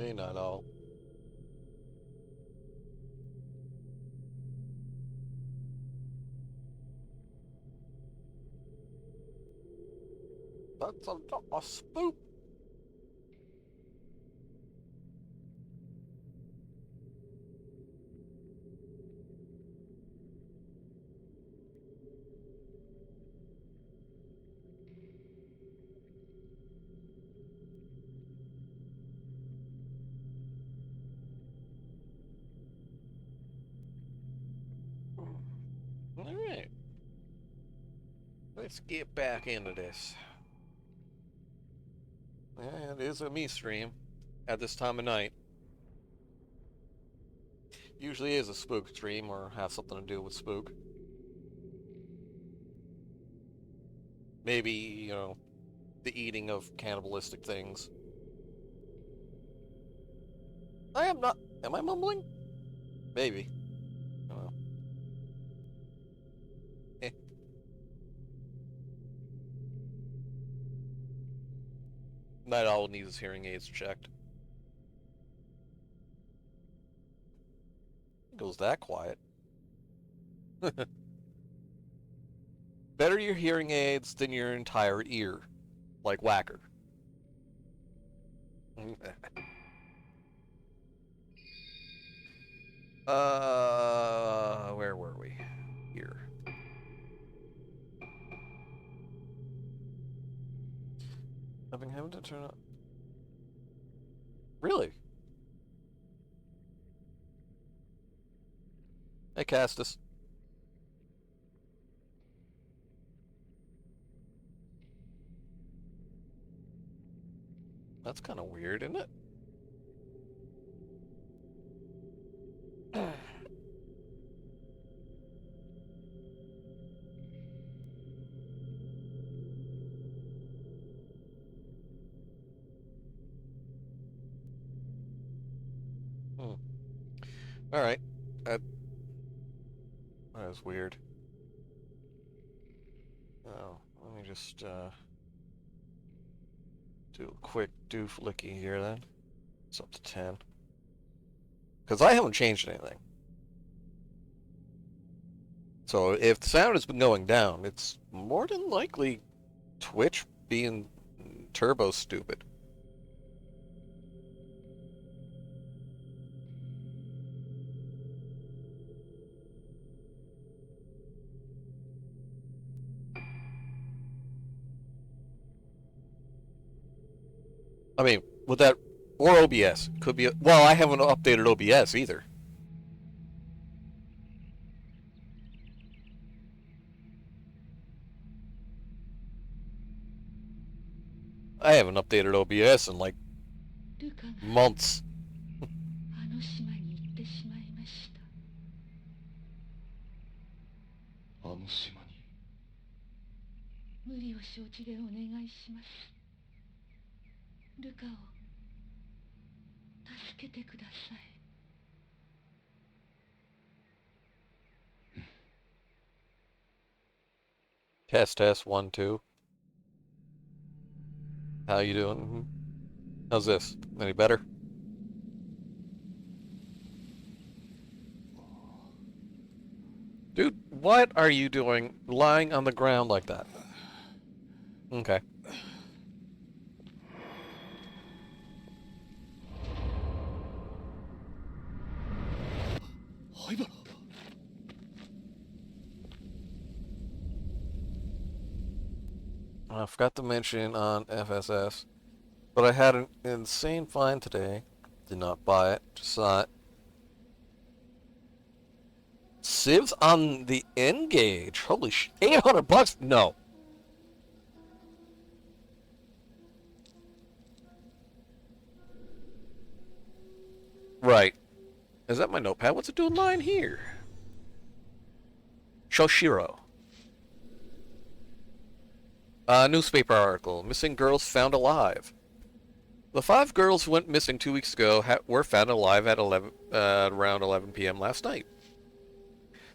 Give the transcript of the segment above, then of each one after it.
Hey, not all. That's a spook. All right. Let's get back into this. Yeah, it is a me stream at this time of night. Usually is a spook stream or has something to do with spook. Maybe, the eating of cannibalistic things. I am not. Am I mumbling? Maybe. I don't know. Eh. Night Owl needs his hearing aids checked. It goes that quiet. Better your hearing aids than your entire ear, like Whacker. Where were we? Here. I've been having to turn up. Really? Hey, Castus. That's kind of weird, isn't it? Alright. That was weird. Oh, let me just, do a quick do-flicky here, then. It's up to 10. Because I haven't changed anything. So if the sound has been going down, it's more than likely Twitch being turbo stupid. I mean, with that, or OBS, could be, well, I haven't updated OBS either. I haven't updated OBS in like months. Test 1 2. How you doing? How's this? Any better? Dude, what are you doing lying on the ground like that? Okay. I forgot to mention on FSS, but I had an insane find today. Did not buy it, just saw it. Civs on the N-Gauge. Holy sh... $800? No. Right. Is that my notepad? What's it doing lying here? Shoshiro. Newspaper article. Missing girls found alive. The 5 girls who went missing 2 weeks ago were found alive at around 11 p.m. last night.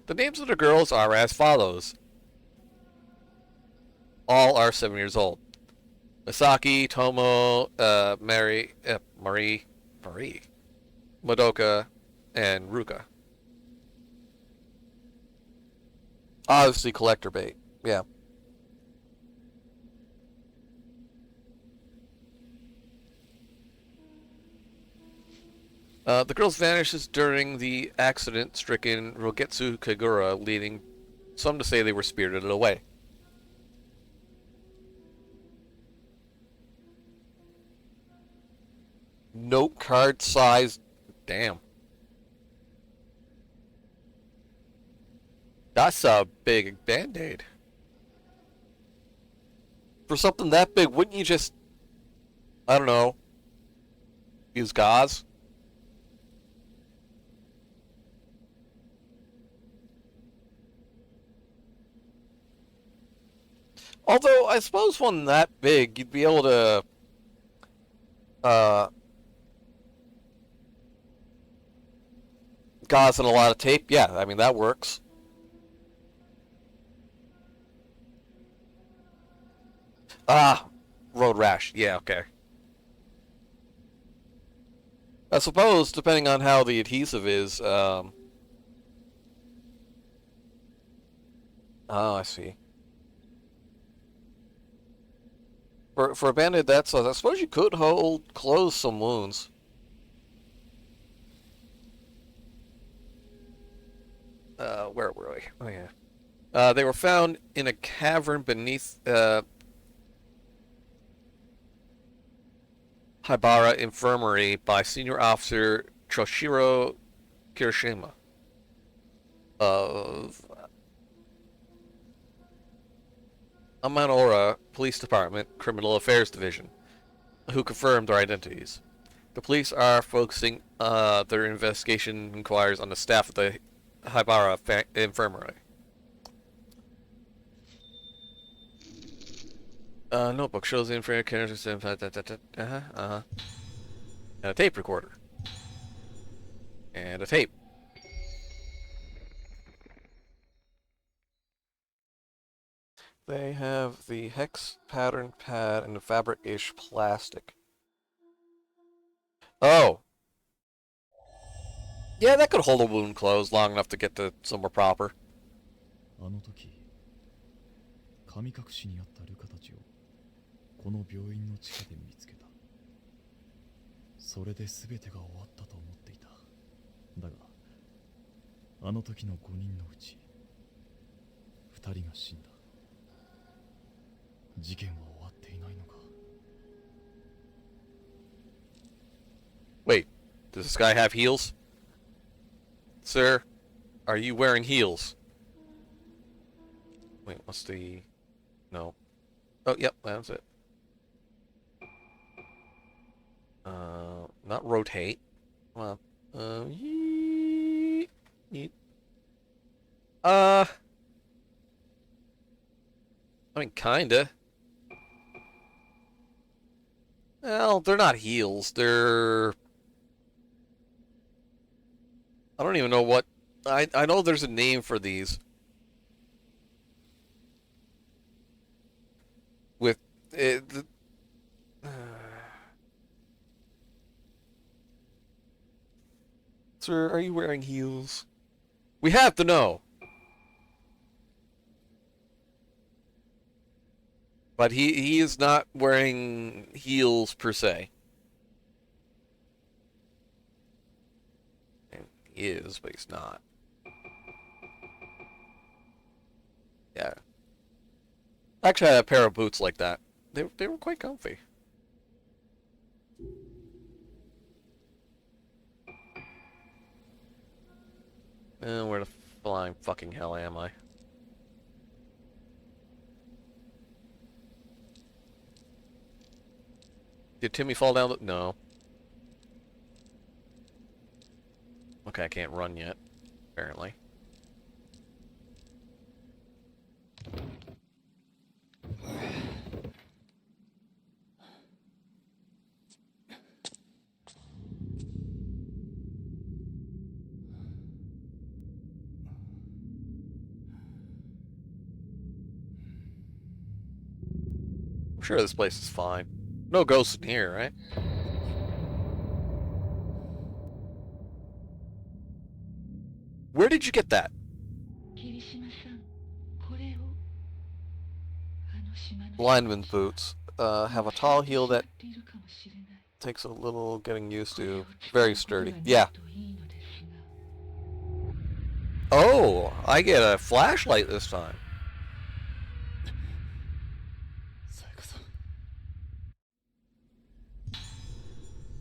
The names of the girls are as follows. All are 7 years old. Misaki, Tomo, Marie, Marie, Madoka, and Ruka. Obviously, collector bait. Yeah. The girls vanishes during the accident-stricken Rogetsu Kagura, leading some to say they were spirited away. Note card size. Damn. That's a big band-aid. For something that big, wouldn't you just, I don't know, use gauze? Although, I suppose one that big, you'd be able to, uh, gauze and a lot of tape. Yeah, I mean, that works. Ah, road rash. Yeah, okay. I suppose, depending on how the adhesive is, oh, I see. For a band-aid that size, I suppose you could close some wounds. Where were we? Oh, yeah. They were found in a cavern beneath, Haibara Infirmary by Senior Officer Choshiro Kirishima of Amanora Police Department Criminal Affairs Division, who confirmed their identities. The police are focusing their investigation inquiries on the staff of the Haibara Infirmary. Notebook shows the infrared characters. And a tape recorder. And a tape. They have the hex pattern pad and the fabric-ish plastic. Oh. Yeah, that could hold a wound closed long enough to get to somewhere proper. あの時、神隠しにあったルカたちをこの病院の地下で見つけた。それで全てが終わったと思っていた。だが、あの時の5人のうち2人が死んだ。事件は終わっていないのか。Wait, does this guy have heels? Sir, are you wearing heels? Wait, what's the... No. Oh, yep, that's it. Not rotate. Well, yeet. I mean, kinda. Well, they're not heels. They're... I don't even know what... I know there's a name for these. With... Sir, are you wearing heels? We have to know. But he is not wearing heels per se. He is, but he's not. Yeah. Actually, I had a pair of boots like that. They were quite comfy. Where the flying fucking hell am I? Did Timmy fall down the... No. Okay, I can't run yet, apparently. I'm sure this place is fine. No ghosts in here, right? Where did you get that? 霧島さん、これをあの島の人たち Lineman boots. Have a tall heel that ているかもしれない。 takes a little getting used これを to. 使 Very うことが sturdy. ない Yeah. といいのですが。 Oh, I get a flashlight this time. さやかさん。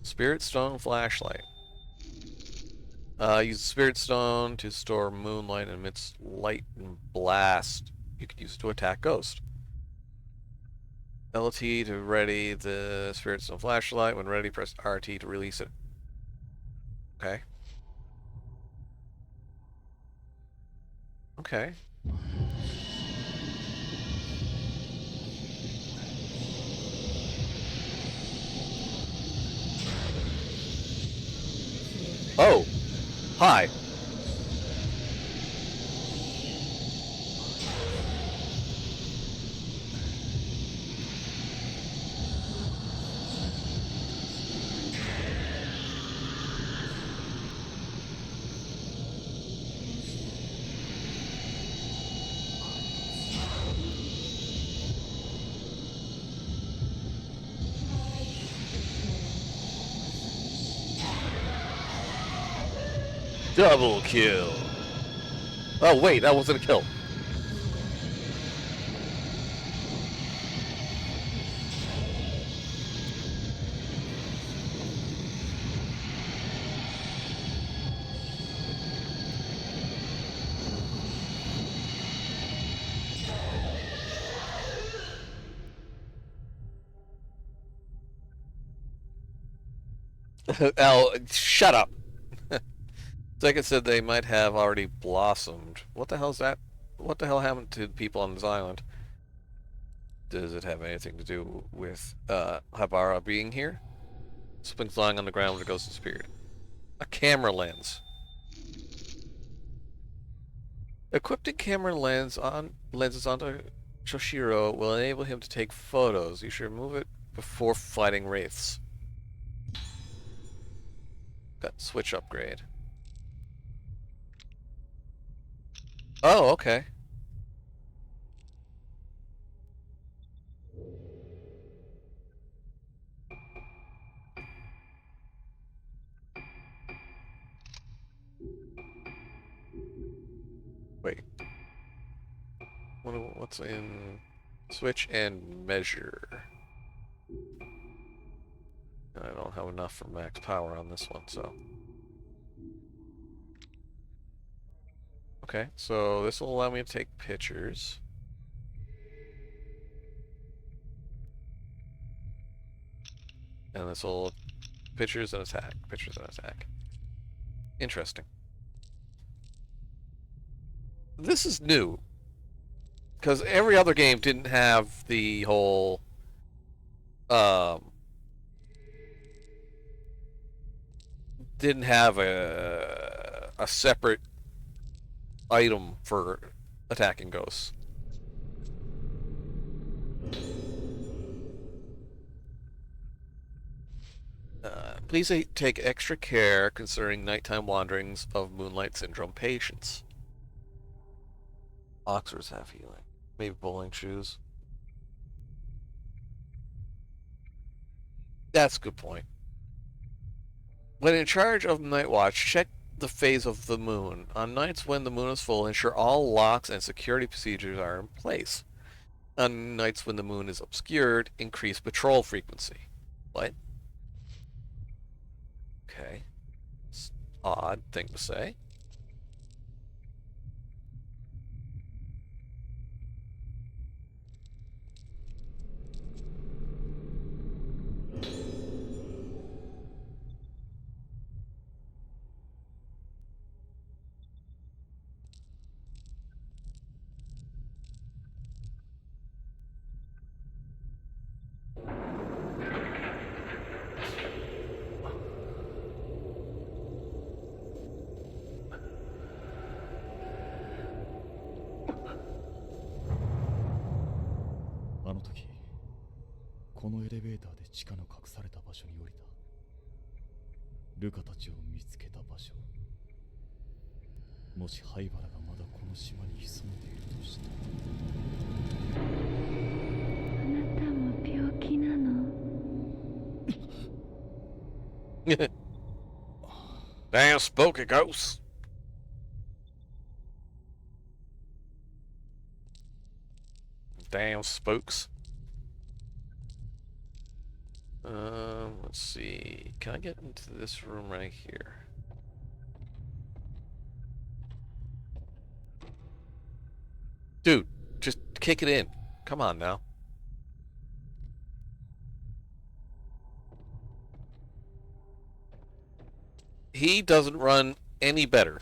Spirit Stone flashlight. Use the Spirit Stone to store moonlight and emits light and blast. You can use it to attack ghost. LT to ready the Spirit Stone flashlight. When ready, press RT to release it. Okay. Okay. Oh! Hi. Double kill. Oh, wait, that wasn't a kill. Oh, shut up. Second said they might have already blossomed. What the hell is that? What the hell happened to the people on this island? Does it have anything to do with Habara being here? Something's lying on the ground when the ghost disappeared. A camera lens. Equipping camera lenses onto Choshiro will enable him to take photos. You should remove it before fighting wraiths. Got switch upgrade. Oh, okay. Wait. What's in switch and measure? I don't have enough for max power on this one, so. Okay, so this will allow me to take pictures. And this will pictures and attack. Pictures and attack. Interesting. This is new. Because every other game didn't have the whole didn't have a separate item for attacking ghosts. Please take extra care concerning nighttime wanderings of Moonlight Syndrome patients. Oxers have healing. Maybe bowling shoes. That's a good point. When in charge of Night Watch, check the phase of the moon. On nights when the moon is full, ensure all locks and security procedures are in place. On nights when the moon is obscured, increase patrol frequency. What? Okay. It's an odd thing to say.時このエレベーターで地下の隠された場所に降りた。ルカたちを見つけた場所。もし灰原がまだこの島に潜んでいるとしたら。あなたも病気なの？ Damn spooky ghosts. Damn spooks. Let's see. Can I get into this room right here? Dude, just kick it in. Come on now. He doesn't run any better.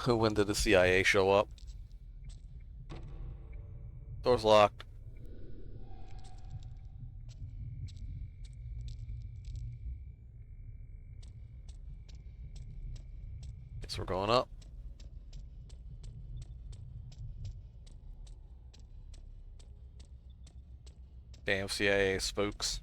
When did the CIA show up? Door's locked. Guess we're going up. Damn CIA spooks.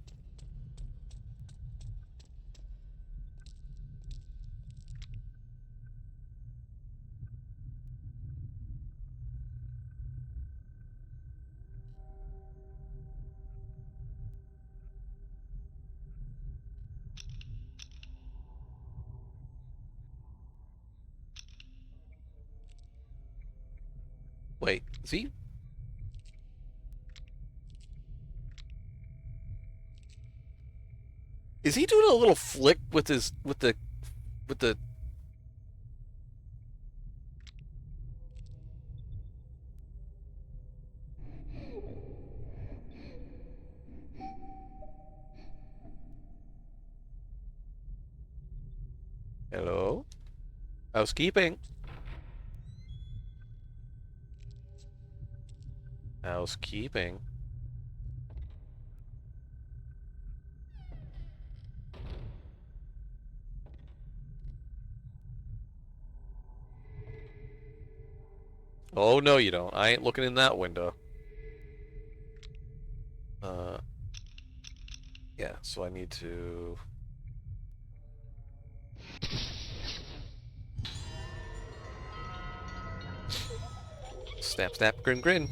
Wait, is he? Is he doing a little flick with his with the Hello? Housekeeping. Housekeeping. Oh, no, you don't. I ain't looking in that window. Yeah, so I need to... Snap, snap, grin, grin.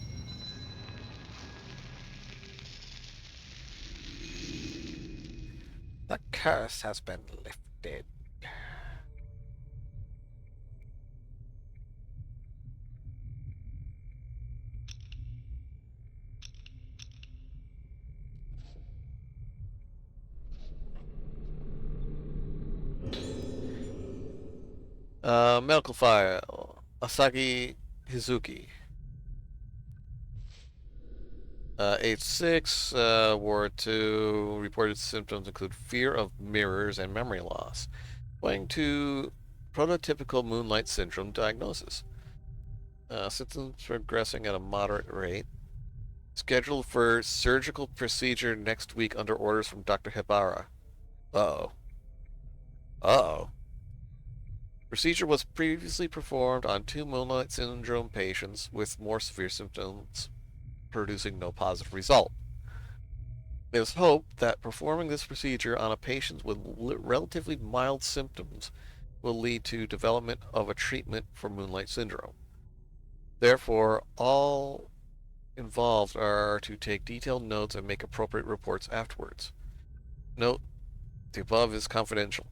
The curse has been lifted. Medical file. Asagi Hizuki. Age 6, Ward 2. Reported symptoms include fear of mirrors and memory loss. Pointing to prototypical Moonlight Syndrome diagnosis. Symptoms progressing at a moderate rate. Scheduled for surgical procedure next week under orders from Dr. Hibara. Uh-oh. Uh-oh. Procedure was previously performed on 2 Moonlight Syndrome patients with more severe symptoms, producing no positive result. It is hoped that performing this procedure on a patient with relatively mild symptoms will lead to development of a treatment for Moonlight Syndrome. Therefore, all involved are to take detailed notes and make appropriate reports afterwards. Note, the above is confidential.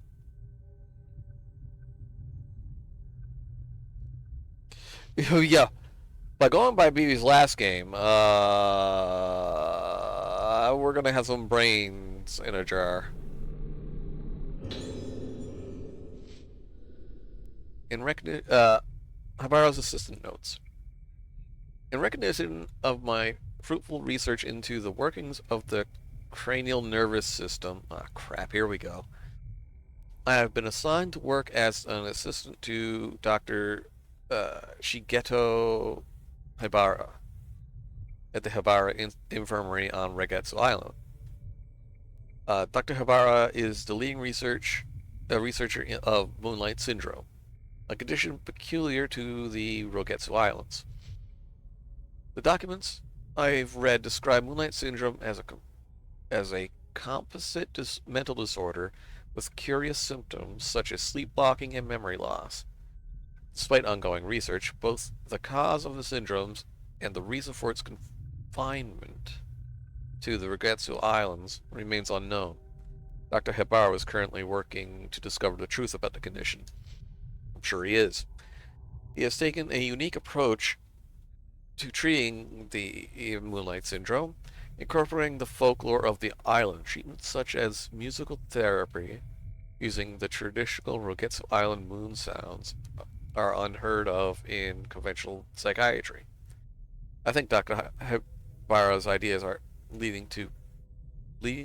Yeah, by going by BB's last game, we're gonna have some brains in a jar. In recognition, Habaro's assistant notes. In recognition of my fruitful research into the workings of the cranial nervous system, crap, here we go. I have been assigned to work as an assistant to Dr. Shigeto Hibara at the Hibara Infirmary on Regetsu Island. Dr. Hibara is the leading research a researcher of Moonlight Syndrome, a condition peculiar to the Rogetsu Islands. The documents I've read describe Moonlight Syndrome as a composite mental disorder with curious symptoms such as sleepwalking and memory loss. Despite ongoing research, both the cause of the syndromes and the reason for its confinement to the Rogetsu Islands remains unknown. Dr. Hebara is currently working to discover the truth about the condition. I'm sure he is. He has taken a unique approach to treating the Moonlight Syndrome, incorporating the folklore of the island, treatments such as musical therapy using the traditional Rogetsu Island moon sounds are unheard of in conventional psychiatry. I think Dr. Hebara's ideas are leading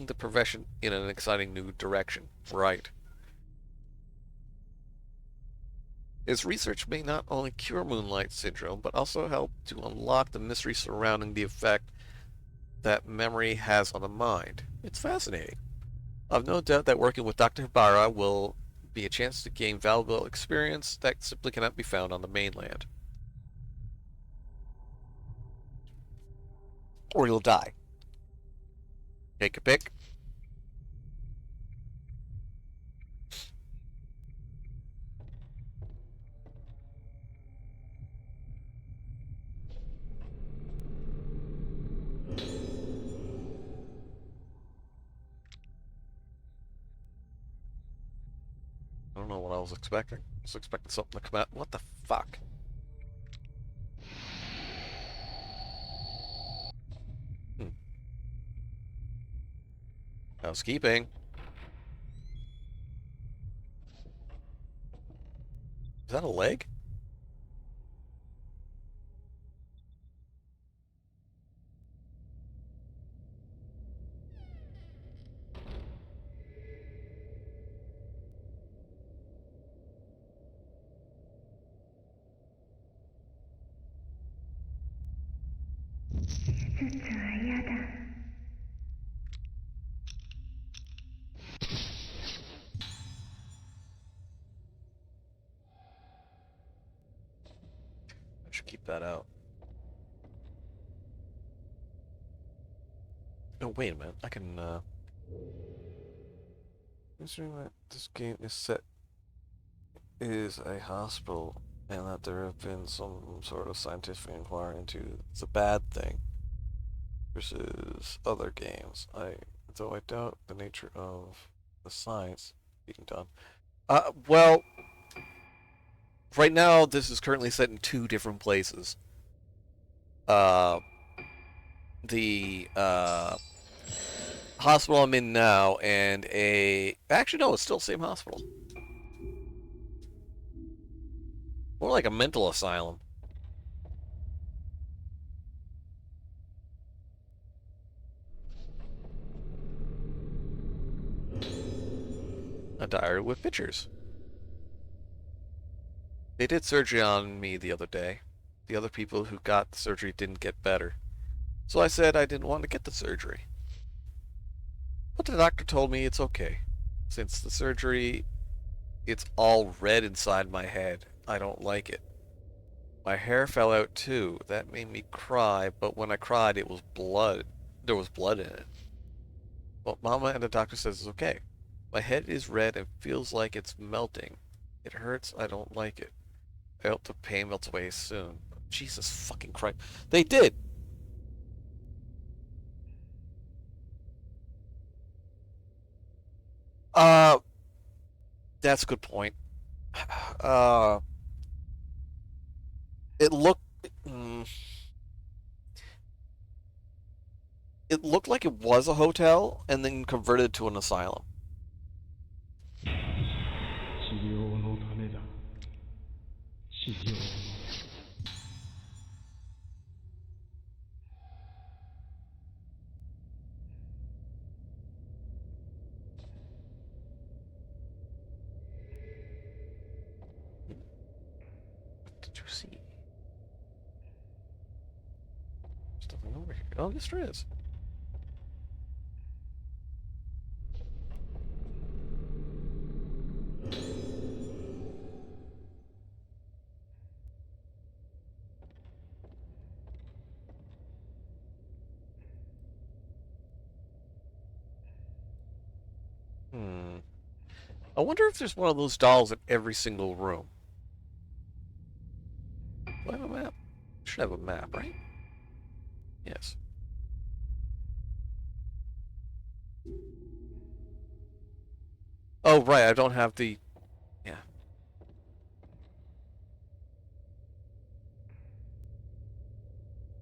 the profession in an exciting new direction. Right. His research may not only cure Moonlight Syndrome, but also help to unlock the mystery surrounding the effect that memory has on the mind. It's fascinating. I've no doubt that working with Dr. Hebara will be a chance to gain valuable experience that simply cannot be found on the mainland. Or you'll die. Take a pick. I don't know what I was expecting. I was expecting something to come out. What the fuck? Hmm. Housekeeping. Is that a leg? I should keep that out. Oh, wait a minute. I can, considering that this game is a hospital, and that there have been some sort of scientific inquiry into the bad thing versus other games. Though I doubt the nature of the science being done. Well, right now this is currently set in two different places. Uh, the hospital I'm in now, and actually no, it's still the same hospital. More like a mental asylum. A diary with pictures. They did surgery on me the other day. The other people who got the surgery didn't get better. So I said I didn't want to get the surgery. But the doctor told me it's okay. Since the surgery, it's all red inside my head. I don't like it. My hair fell out too. That made me cry, but when I cried, it was blood. There was blood in it. Well, Mama and the doctor says it's okay. My head is red and feels like it's melting. It hurts. I don't like it. I hope the pain melts away soon. Jesus fucking Christ. They did! Uh, that's a good point. Uh, it looked... Mm, it looked like it was a hotel and then converted to an asylum. 治療のためだ。治療。What did you see? There's nothing over here. Oh, yes, there is. I wonder if there's one of those dolls in every single room. Do I have a map? Should have a map, right? Yes. Oh, right, I don't have the... Yeah.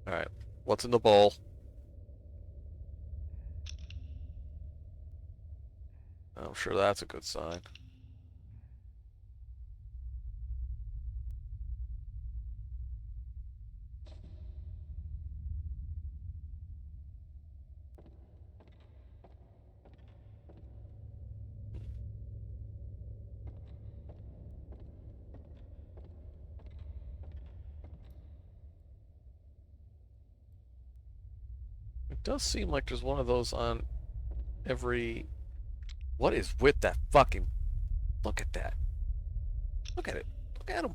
Alright. What's in the bowl? I'm sure that's a good sign. It does seem like there's one of those on every... What is with that fucking... Look at that. Look at it. Look at him.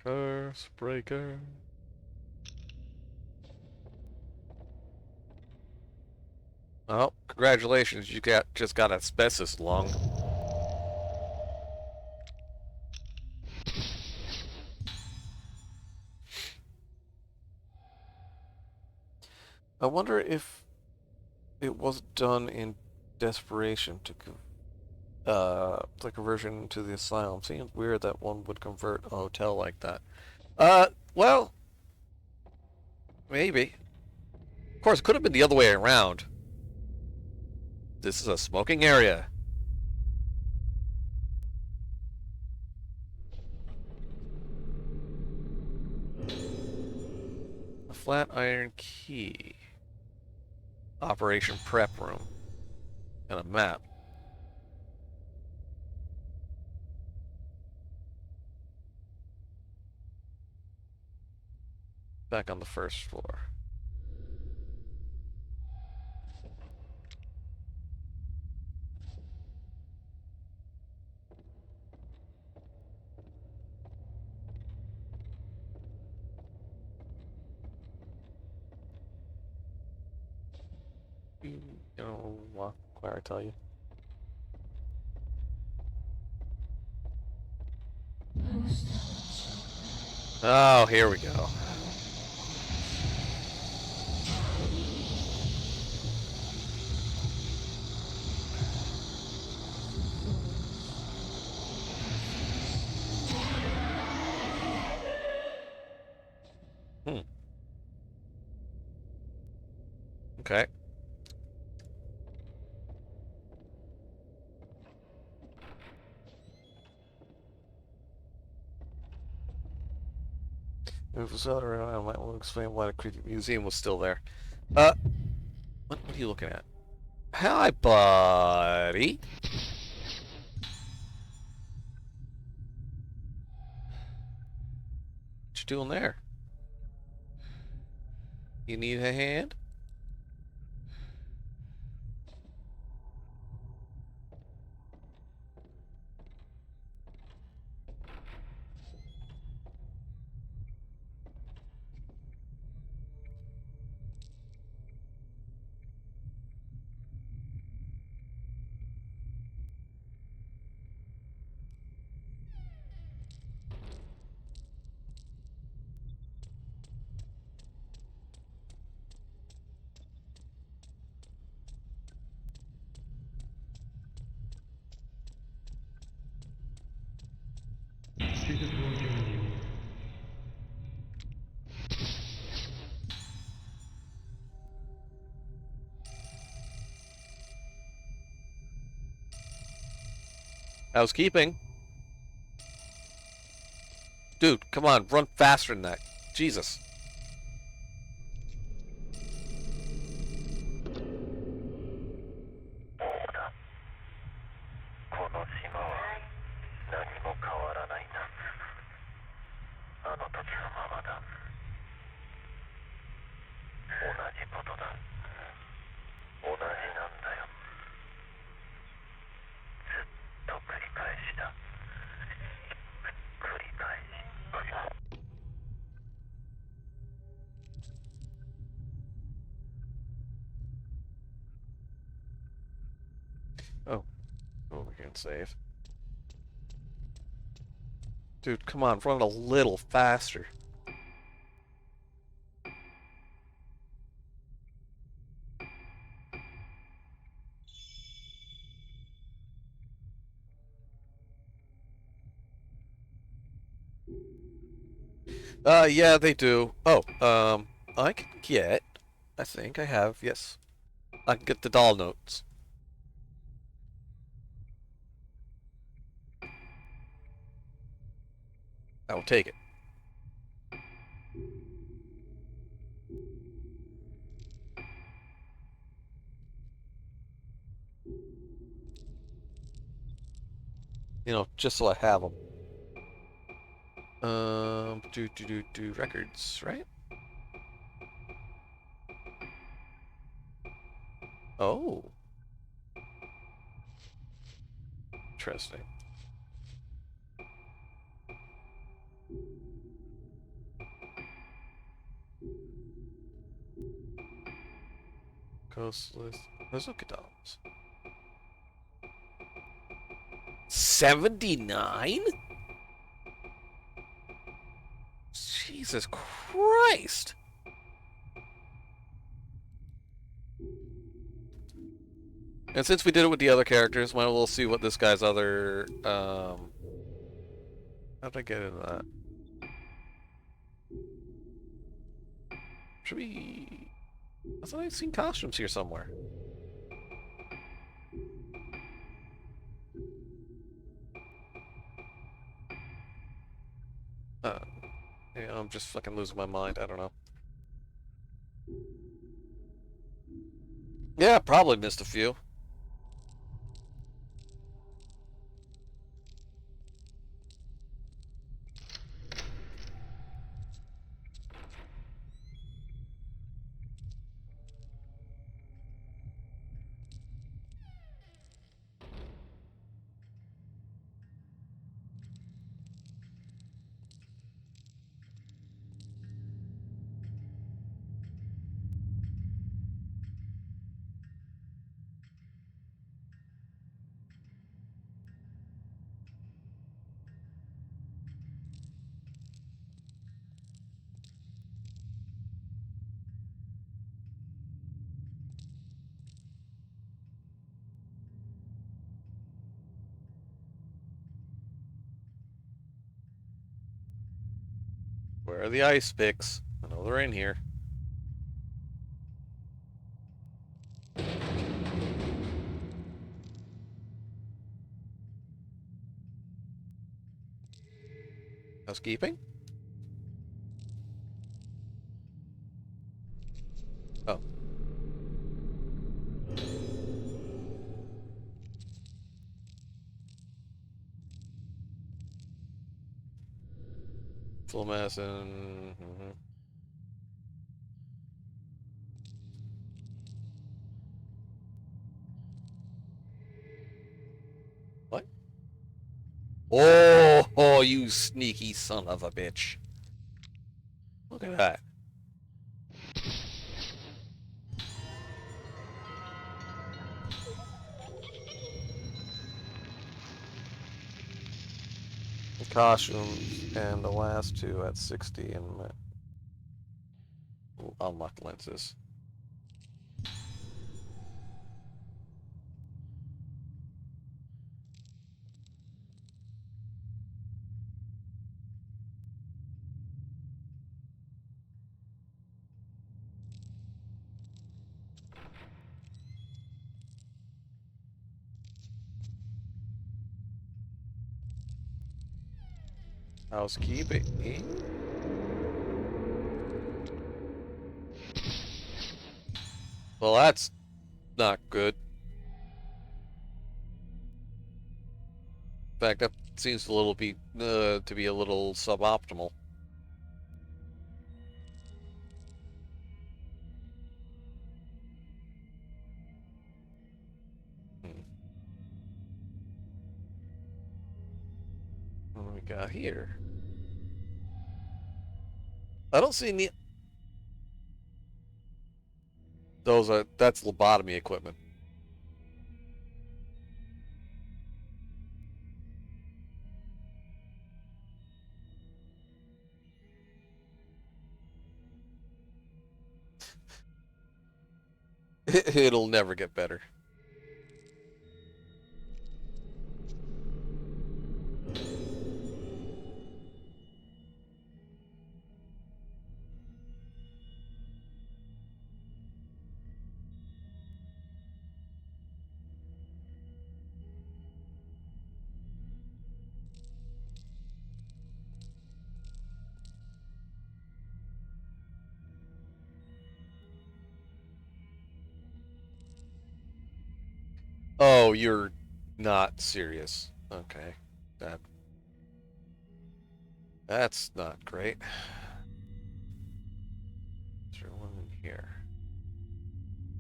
Curse breaker. Oh, congratulations, you just got asbestos lung. I wonder if it was done in desperation to the conversion to the asylum. Seems weird that one would convert a hotel like that. Well, maybe. Of course, it could have been the other way around. This is a smoking area. A flat iron key. Operation prep room. And a map. Back on the first floor. You know, walk where I tell you. Oh, here we go. Hmm. Okay. If it was other around, I might want to explain why the creepy museum was still there. What are you looking at? Hi, buddy. What you doing there? You need a hand? Housekeeping. Dude, come on, run faster than that. Jesus. この島は何も変わらないな。あの時のままだ。同じことだ。同じなんだよ。here and save. Dude, come on, run a little faster. Yeah, they do. Oh, I can get, I think I have, yes. I can get the doll notes. I will take it. You know, just so I have them. Records, right? Oh. Interesting. Ghostless. Let's look at dolls. 79? Jesus Christ! And since we did it with the other characters, might as well see what this guy's other, how did I get into that? Should we... I thought I'd seen costumes here somewhere. Uh, yeah, I'm just fucking losing my mind, I don't know. Yeah, probably missed a few. Where are the ice picks? I know they're in here. Housekeeping? Oh. Full mass and... What? Oh, you sneaky son of a bitch. Look at that. The costumes and the last two at 60 and unlocked lenses. Housekeeping. Well, that's not good. In fact, that seems to be a little suboptimal. Hmm. What do we got here? I don't see any... That's lobotomy equipment. It'll never get better. Oh, you're not serious. Okay. That's not great. Is there one in here?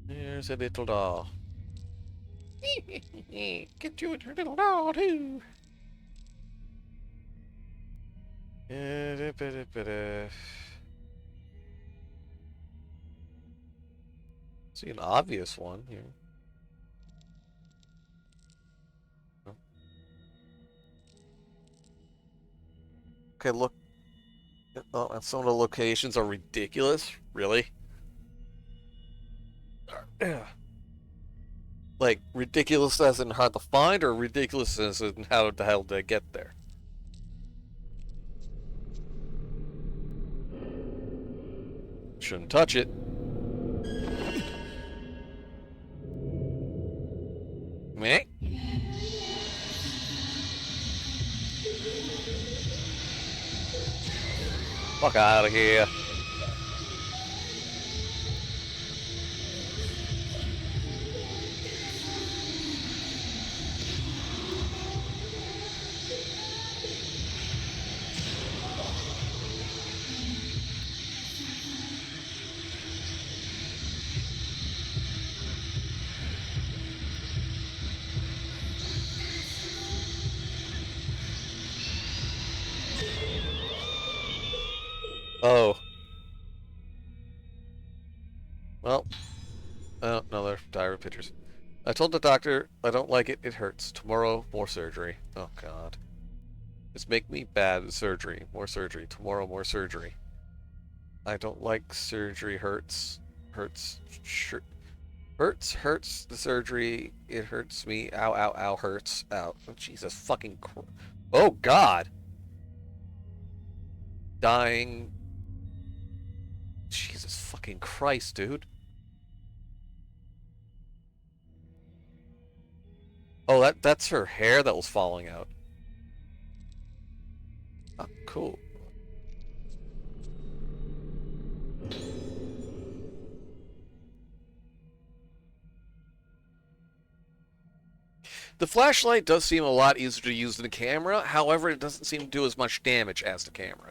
There's a little doll. Get you a little doll too. See an obvious one here. Okay, look. Oh, and some of the locations are ridiculous. Really? Like, ridiculous as in hard to find, or ridiculous as in how the hell did I get there? Shouldn't touch it. Meh. Fuck out of here. Oh. Well. Oh, another diary pictures. I told the doctor I don't like it. It hurts. Tomorrow, more surgery. Oh, God. It's make me bad. Surgery. More surgery. Tomorrow, more surgery. I don't like surgery. Hurts. Hurts. Hurts. The surgery. It hurts me. Ow, ow, ow. Hurts. Ow. Oh, Jesus fucking Christ. Oh, God. Dying. Jesus fucking Christ, dude. Oh, that's her hair that was falling out. Oh, cool. The flashlight does seem a lot easier to use than the camera, however, it doesn't seem to do as much damage as the camera.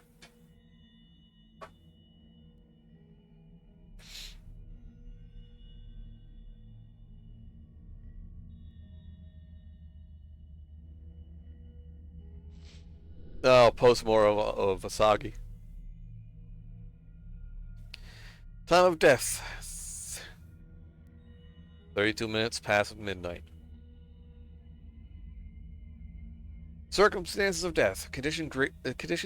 Oh, post-mortem of Asagi. Time of death. 32 minutes past midnight. Circumstances of death. Condition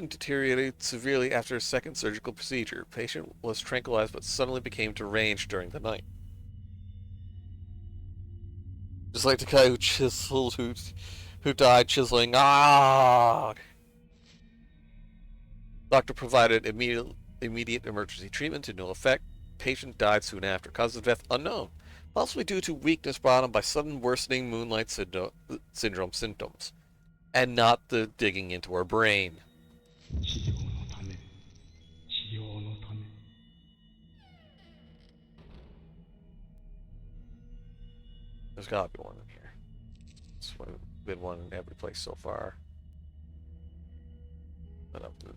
deteriorated severely after a second surgical procedure. Patient was tranquilized but suddenly became deranged during the night. Just like the guy who chiseled, who died chiseling. Ah! Doctor provided immediate emergency treatment to no effect. Patient died soon after. Cause of death unknown. Possibly due to weakness brought on by sudden worsening moonlight syndrome symptoms. And not the digging into her brain. There's gotta be one in here. There's been one in every place so far.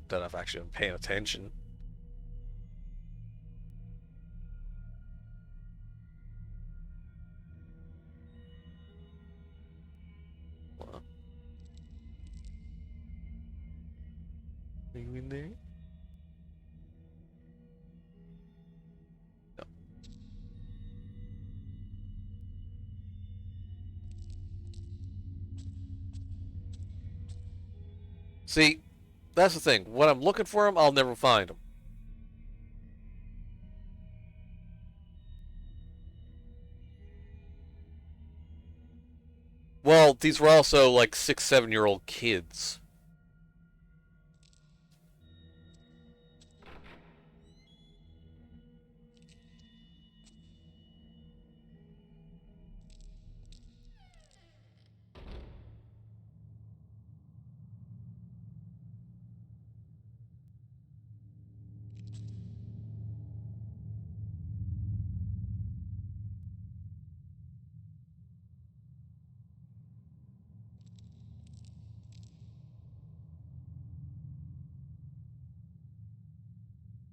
That I've actually been paying attention. What? Are you in there? No. See, that's the thing. When I'm looking for him, I'll never find him. these were also like 6, 7-year-old kids.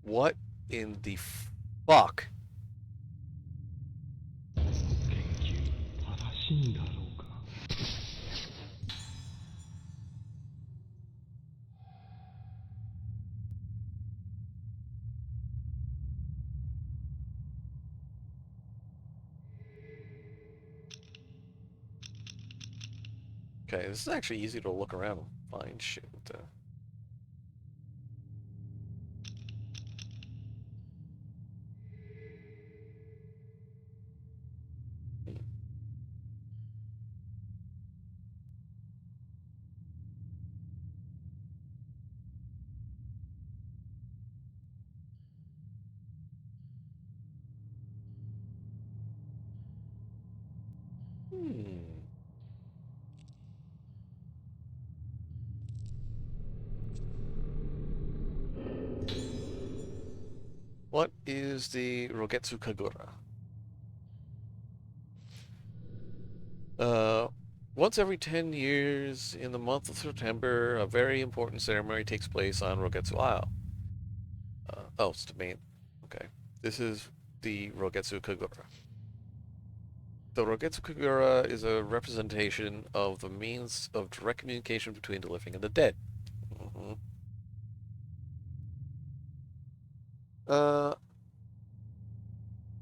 What in the fuck? 研究正しいんだろうか。 Okay, this is actually easy to look around and find shit. Hmm. What is the Rogetsu Kagura? Uh, Once every 10 years, in the month of September, a very important ceremony takes place on Rogetsu Isle. Oh, it's the main. Okay. This is the Rogetsu Kagura. The Rogetsu Kagura is a representation of the means of direct communication between the living and the dead. Mm-hmm.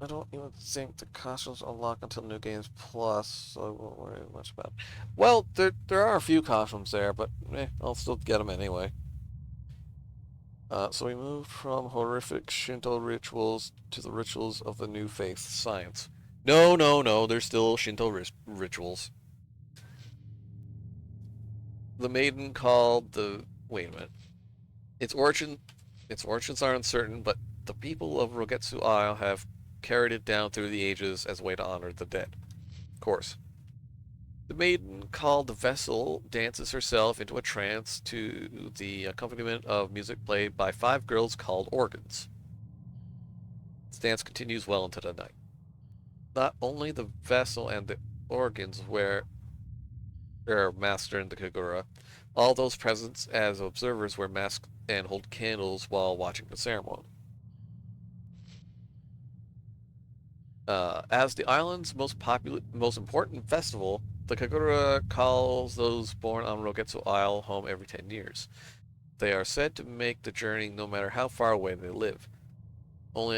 I don't even think the costumes unlock until New Games Plus, so I won't worry much about it. Well, there are a few costumes there, but I'll still get them anyway. So we moved from horrific Shinto rituals to the rituals of the new faith, science. No, no, no, there's still Shinto rituals. The maiden called the... Wait a minute. Its origins are uncertain, but the people of Rogetsu Isle have carried it down through the ages as a way to honor the dead. Of course. The maiden, called the Vessel, dances herself into a trance to the accompaniment of music played by 5 girls called organs. This dance continues well into the night. Not only the Vessel and the organs were masked in the Kagura, all those present as observers wear masks and hold candles while watching the ceremony. As the island's most important festival, the Kagura calls those born on Rogetsu Isle home every 10 years. They are said to make the journey no matter how far away they live. Once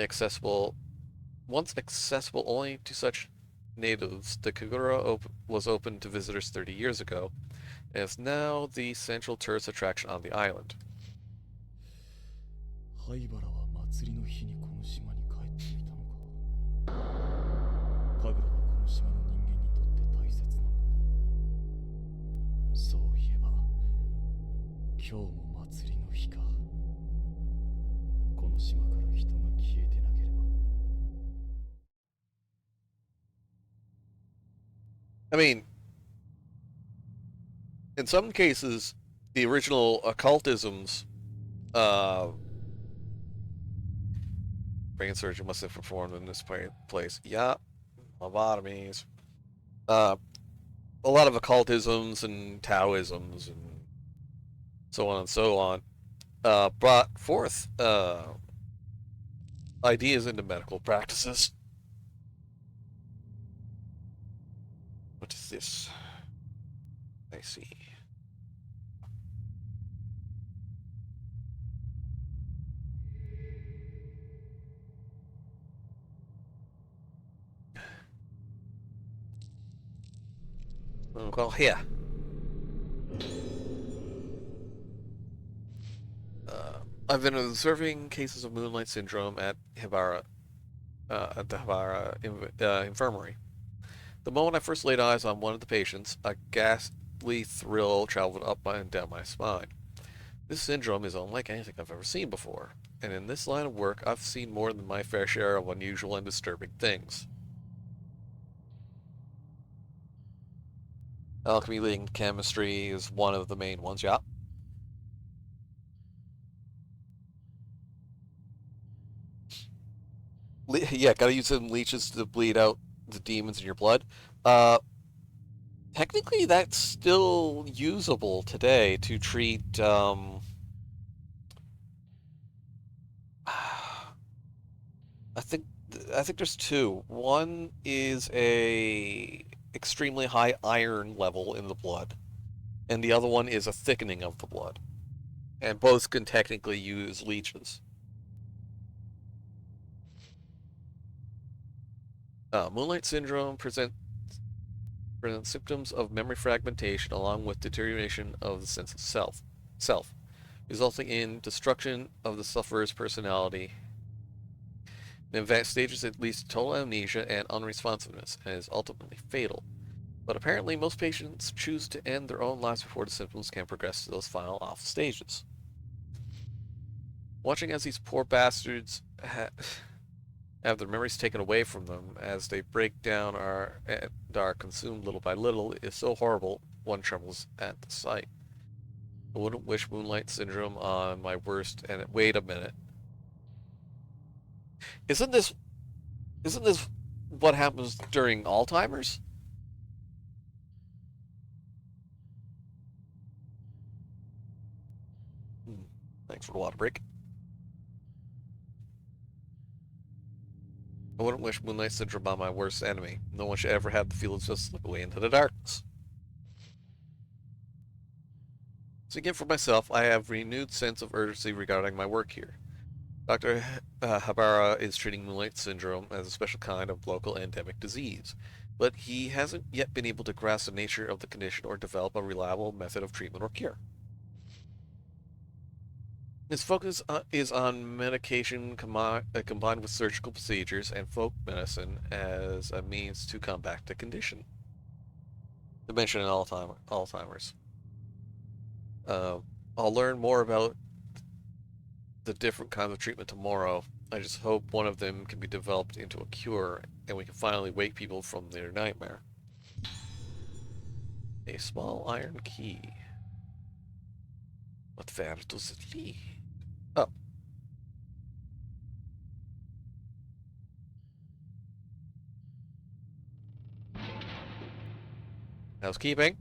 accessible only to such natives, the Kagura was open to visitors 30 years ago, and is now the central tourist attraction on the island. 灰原は祭りの日にこの島に帰っていたのか。神楽はこの島の人間にとって大切なもの。そういえば今日も祭りの日か。この島から人が消えてなければ。I mean, in some cases, the original occultisms, brain surgery must have performed in this place. Yeah, lobotomies. A lot of occultisms and Taoisms and so on and so on brought forth ideas into medical practices. What is this? I see. Well, here. I've been observing cases of moonlight syndrome at the Hibara Infirmary. The moment I first laid eyes on one of the patients, a ghastly thrill traveled up and down my spine. This syndrome is unlike anything I've ever seen before, and in this line of work, I've seen more than my fair share of unusual and disturbing things. Alchemy linked chemistry is one of the main ones, yeah. Yeah, gotta use some leeches to bleed out the demons in your blood. Uh, Technically, that's still usable today to treat, I think I think there's two. One is a extremely high iron level in the blood, and the other one is a thickening of the blood. And both can technically use leeches. Moonlight syndrome presents symptoms of memory fragmentation along with deterioration of the sense of self, resulting in destruction of the sufferer's personality. In advanced stages, it leads to total amnesia and unresponsiveness, and is ultimately fatal. But apparently, most patients choose to end their own lives before the symptoms can progress to those final awful stages. Watching as these poor bastards have their memories taken away from them as they break down and are consumed little by little is so horrible, one trembles at the sight. I wouldn't wish Moonlight Syndrome on my worst. And wait a minute, isn't this what happens during Alzheimer's? Thanks for the water break. I wouldn't wish Moonlight Syndrome on my worst enemy. No one should ever have the feelings just slip away into the darkness. Speaking for myself, I have renewed sense of urgency regarding my work here. Dr. Habara is treating Moonlight Syndrome as a special kind of local endemic disease, but he hasn't yet been able to grasp the nature of the condition or develop a reliable method of treatment or cure. His focus is on medication combined with surgical procedures and folk medicine as a means to combat the condition. Dementia and Alzheimer's. I'll learn more about the different kinds of treatment tomorrow. I just hope one of them can be developed into a cure and we can finally wake people from their nightmare. A small iron key. What where does it lead? Oh. Housekeeping.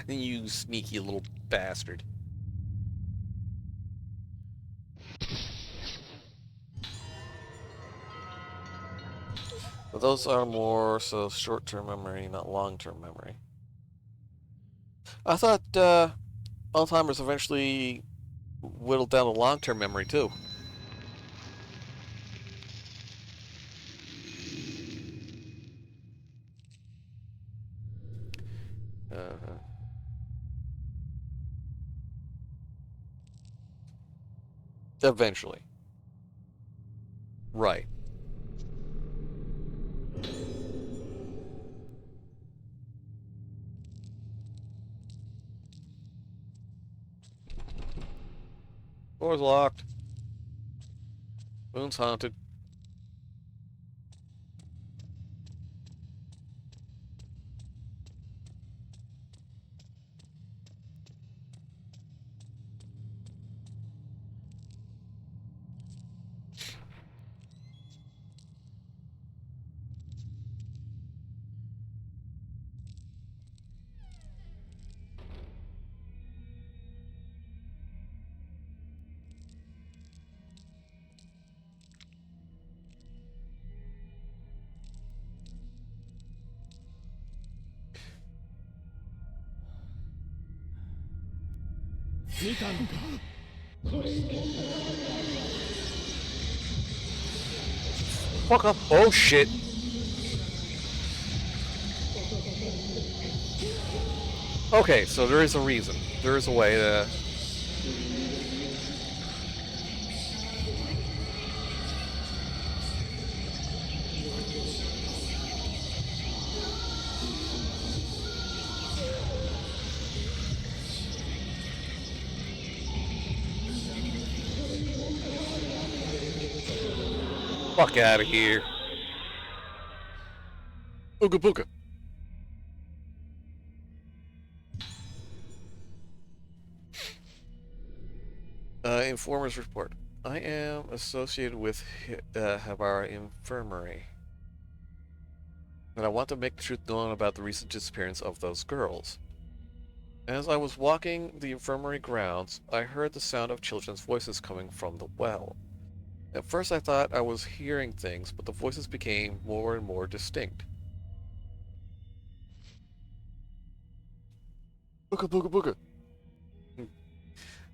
You sneaky little bastard. But those are more so short-term memory, not long-term memory. I thought Alzheimer's eventually whittled down the long-term memory too. Uh-huh. Eventually. Right. Door's locked. Moon's haunted. Fuck up. Oh shit. Okay, so there is a reason. There is a way to... Fuck out of here. Ooga booga. Informer's report. I am associated with Habara Infirmary. And I want to make the truth known about the recent disappearance of those girls. As I was walking the infirmary grounds, I heard the sound of children's voices coming from the well. At first I thought I was hearing things, but the voices became more and more distinct. Booga booga booga.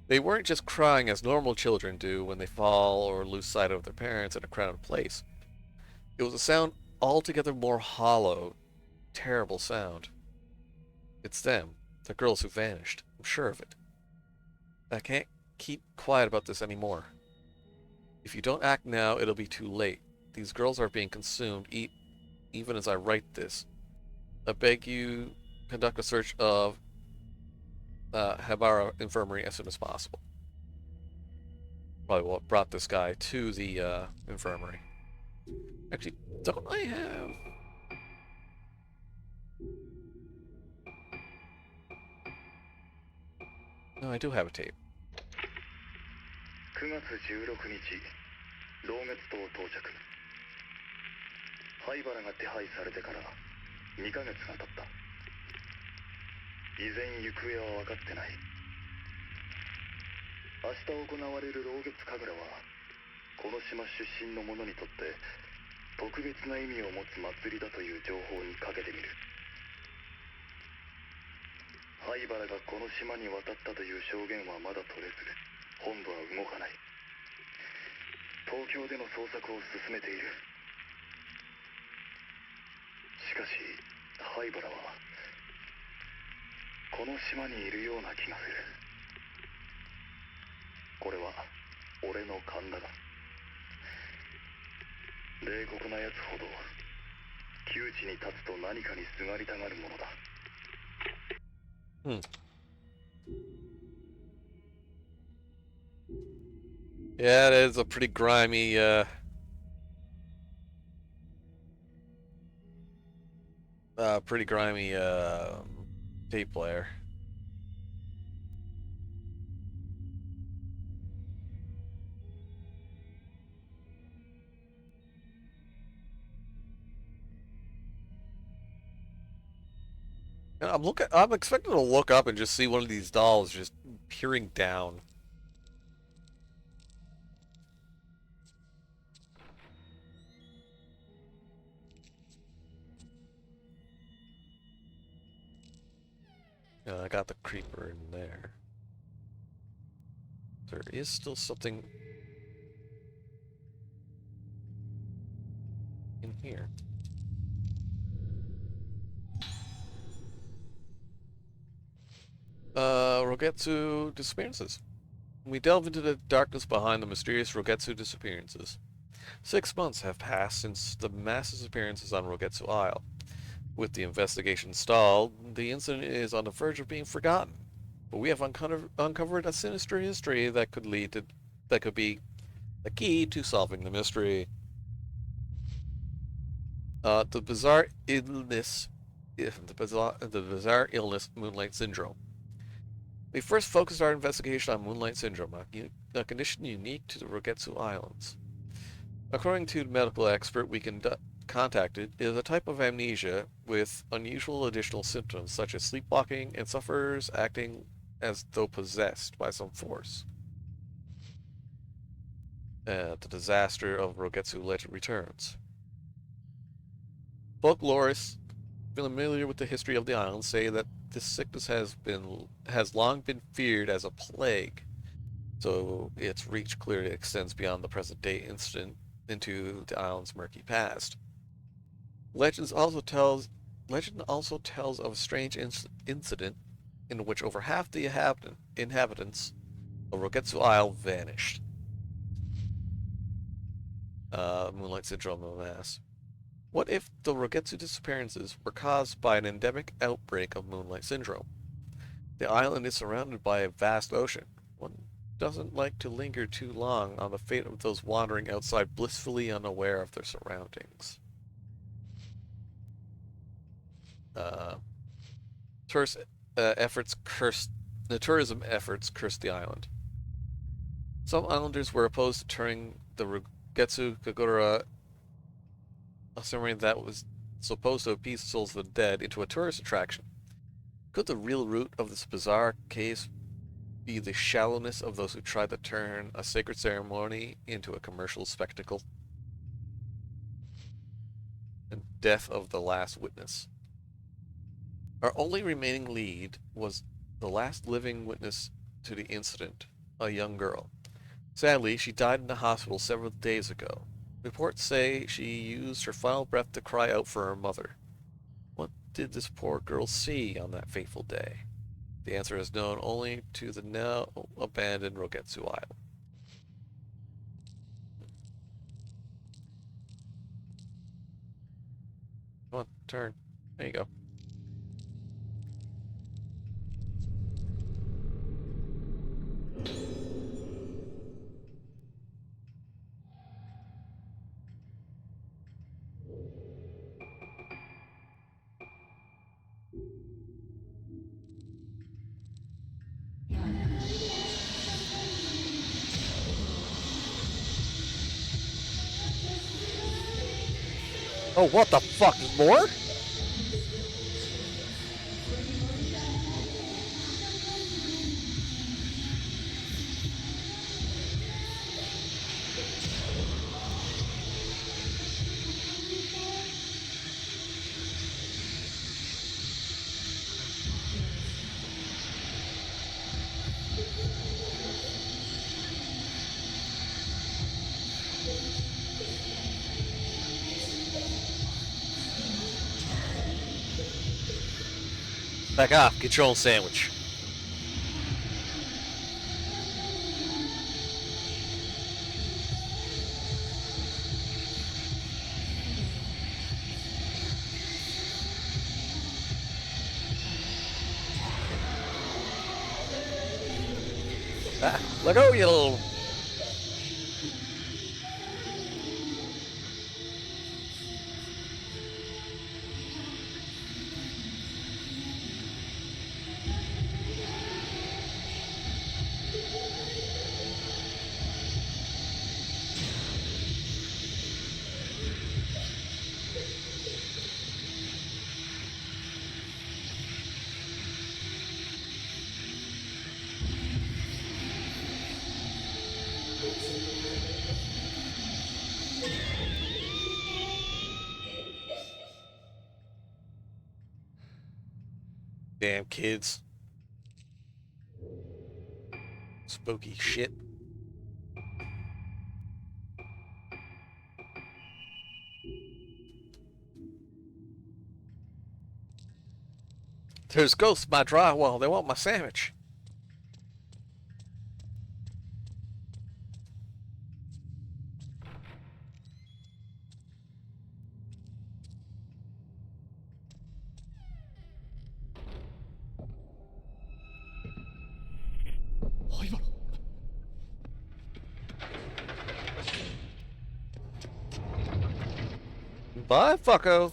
They weren't just crying as normal children do when they fall or lose sight of their parents in a crowded place. It was a sound altogether more hollow, terrible sound. It's them, the girls who vanished. I'm sure of it. I can't keep quiet about this anymore. If you don't act now, it'll be too late. These girls are being consumed even as I write this. I beg you, conduct a search of Habara Infirmary as soon as possible. Probably what brought this guy to the infirmary. Actually, don't I have... No, I do have a tape. 9月16日、老月島到着。灰原が手配されてから2ヶ月が経った。依然行方は分かってない。明日行われる老月神楽は、この島出身の者にとって特別な意味を持つ祭りだという情報にかけてみる。灰原がこの島に渡ったという証言はまだ取れず、本部は動かない。東京での捜索を進めている。しかし灰原はこの島にいるような気がする。これは俺の勘だが、冷酷な奴ほど窮地に立つと何かにすがりたがるものだ。Yeah, it is a pretty grimy, tape player. And I'm expecting to look up and just see one of these dolls just peering down. I got the creeper in there. There is still something in here. Rogetsu disappearances. We delve into the darkness behind the mysterious Rogetsu disappearances. 6 months have passed since the mass disappearances on Rogetsu Isle. With the investigation stalled, the incident is on the verge of being forgotten. But we have uncovered a sinister history that could be the key to solving the mystery. The bizarre illness, Moonlight Syndrome. We first focused our investigation on Moonlight Syndrome, a condition unique to the Rogetsu Islands. According to the medical expert we contacted, it is a type of amnesia with unusual additional symptoms such as sleepwalking and sufferers acting as though possessed by some force. The disaster of Rogetsu legend returns. Folklorists familiar with the history of the island say that this sickness has long been feared as a plague, so its reach clearly extends beyond the present day incident into the island's murky past. Legend also tells of a strange incident in which over half the inhabitants of Rogetsu Isle vanished. Moonlight Syndrome of Mass. What if the Rogetsu disappearances were caused by an endemic outbreak of Moonlight Syndrome? The island is surrounded by a vast ocean. One doesn't like to linger too long on the fate of those wandering outside blissfully unaware of their surroundings. Tourist efforts cursed the tourism efforts cursed the island. Some islanders were opposed to turning the Rugetsu Kagura, a ceremony that was supposed to appease the souls of the dead, into a tourist attraction. Could the real root of this bizarre case be the shallowness of those who tried to turn a sacred ceremony into a commercial spectacle? And death of the last witness. Our only remaining lead was the last living witness to the incident, a young girl. Sadly, she died in the hospital several days ago. Reports say she used her final breath to cry out for her mother. What did this poor girl see on that fateful day? The answer is known only to the now abandoned Rogetsu Isle. Come on, turn. There you go. Oh, what the fuck? There's more? Back off. Get your own sandwich. Ah, let go, you little... Damn kids. Spooky shit. There's ghosts in my drywall. They want my sandwich. Bye, fucko.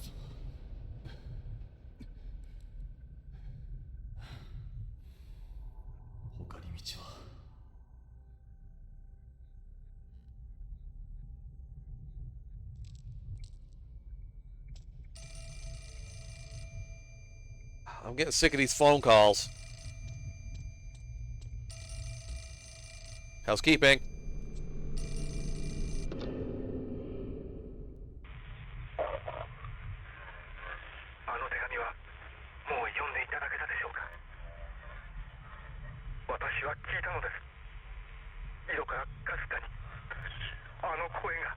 I'm getting sick of these phone calls. Housekeeping. あの手紙はもう読んでいただけたでしょうか。私は聞いたのです。井戸からかすかにあの声が。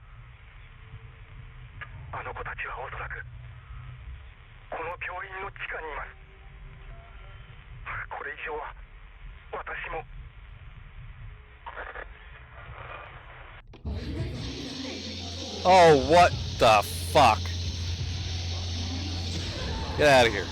下にいます。これ以上は私も。 Oh, what the fuck? Get out of here.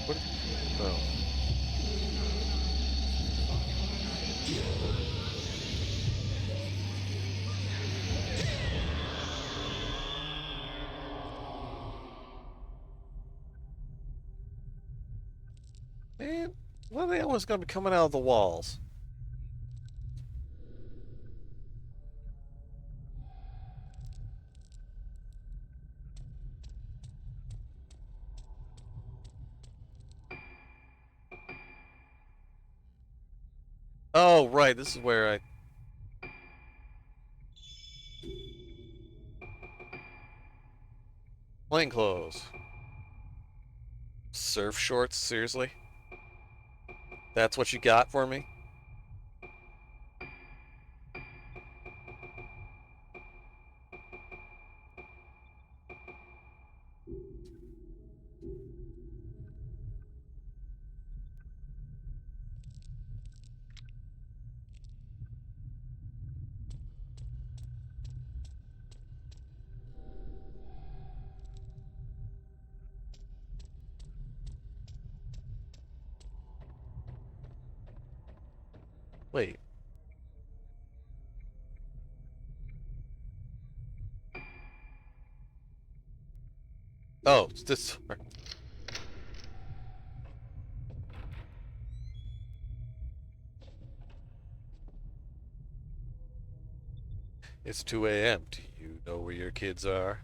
What? Oh. Man, what the hell was going to be coming out of the walls? Oh, right, this is where I... Plain clothes. Surf shorts, seriously? That's what you got for me? Wait. Oh, it's this... It's 2 a.m. Do you know where your kids are?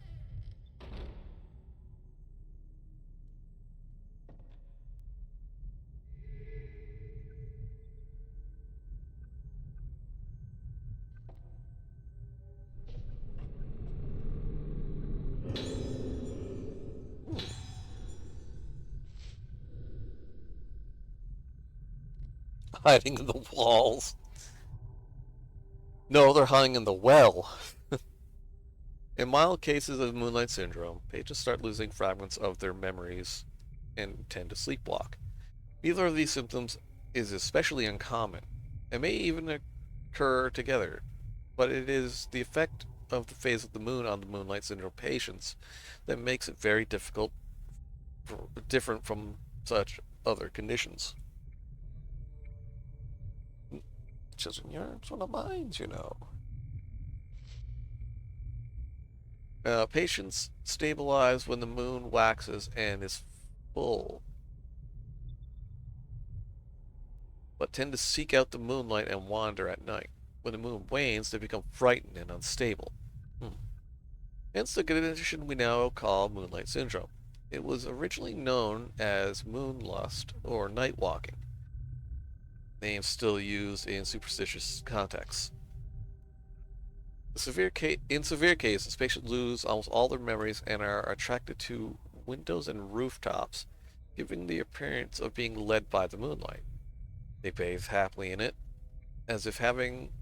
Hiding in the walls. No, they're hiding in the well. In mild cases of Moonlight Syndrome, patients start losing fragments of their memories and tend to sleepwalk. Neither of these symptoms is especially uncommon. It may even occur together, but it is the effect of the phase of the moon on the Moonlight Syndrome patients that makes it very different from such other conditions. Children yearns for the minds, you know. Patients stabilize when the moon waxes and is full, but tend to seek out the moonlight and wander at night. When the moon wanes, they become frightened and unstable. Hence the condition we now call Moonlight Syndrome. It was originally known as moonlust or night walking, names still used in superstitious contexts. In severe cases, patients lose almost all their memories and are attracted to windows and rooftops, giving the appearance of being led by the moonlight. They bathe happily in it, as if having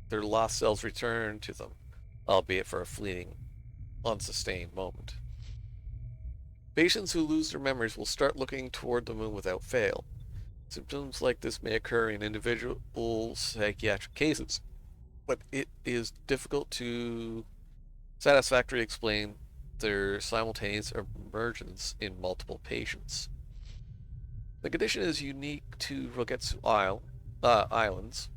their lost selves return to them, albeit for a fleeting, unsustained moment. Patients who lose their memories will start looking toward the moon without fail. Symptoms like this may occur in individual psychiatric cases, but it is difficult to satisfactorily explain their simultaneous emergence in multiple patients. The condition is unique to Rogetsu Islands,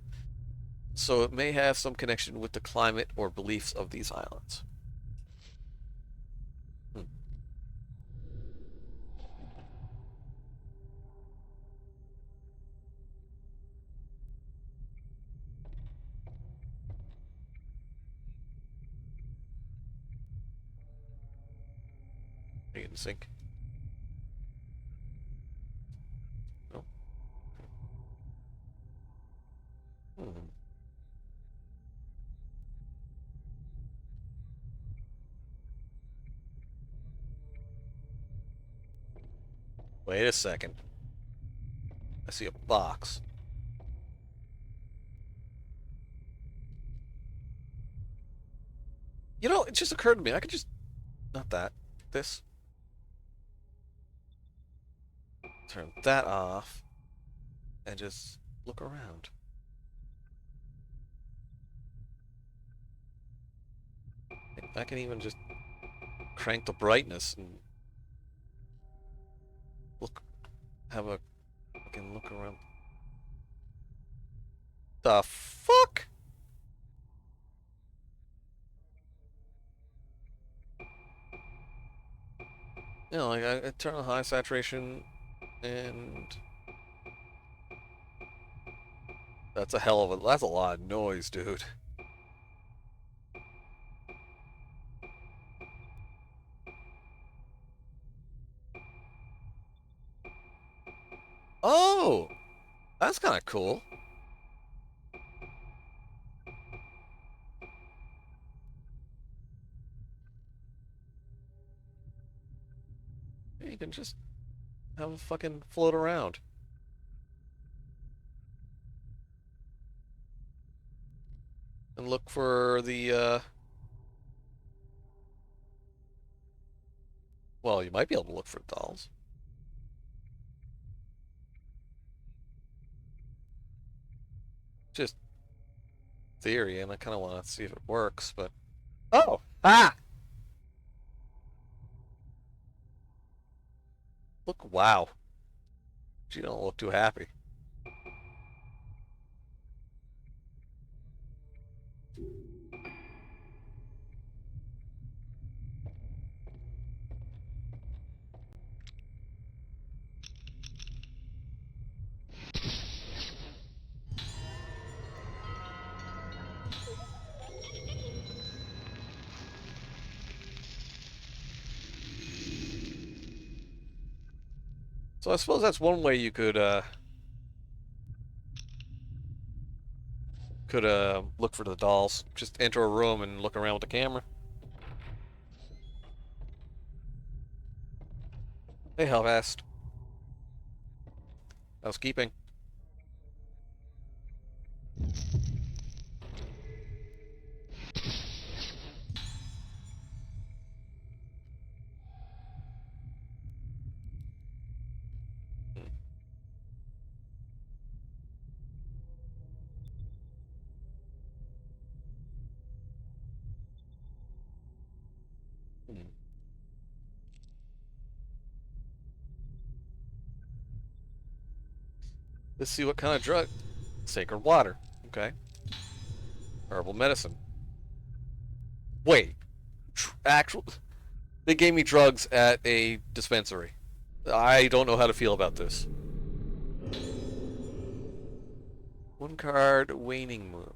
so it may have some connection with the climate or beliefs of these islands. Are you in sync? No. Hmm. Wait a second. I see a box. You know, it just occurred to me. I could just... Not that. This. Turn that off. And just look around. I can even just crank the brightness and look, I can look around. The fuck? You know, like I turn on high saturation, and that's that's a lot of noise, dude. Oh, that's kind of cool. You can just have a fucking float around. And look for the, well, you might be able to look for dolls. Just theory, and I kind of want to see if it works, but... Oh! Ah! Look, wow. She don't look too happy. So I suppose that's one way you could look for the dolls. Just enter a room and look around with the camera. Hey, Hellfast. Housekeeping. Hmm. Let's see what kind of drug. Sacred water. Okay. Herbal medicine. Wait. Actual. They gave me drugs at a dispensary. I don't know how to feel about this. One card, waning moon.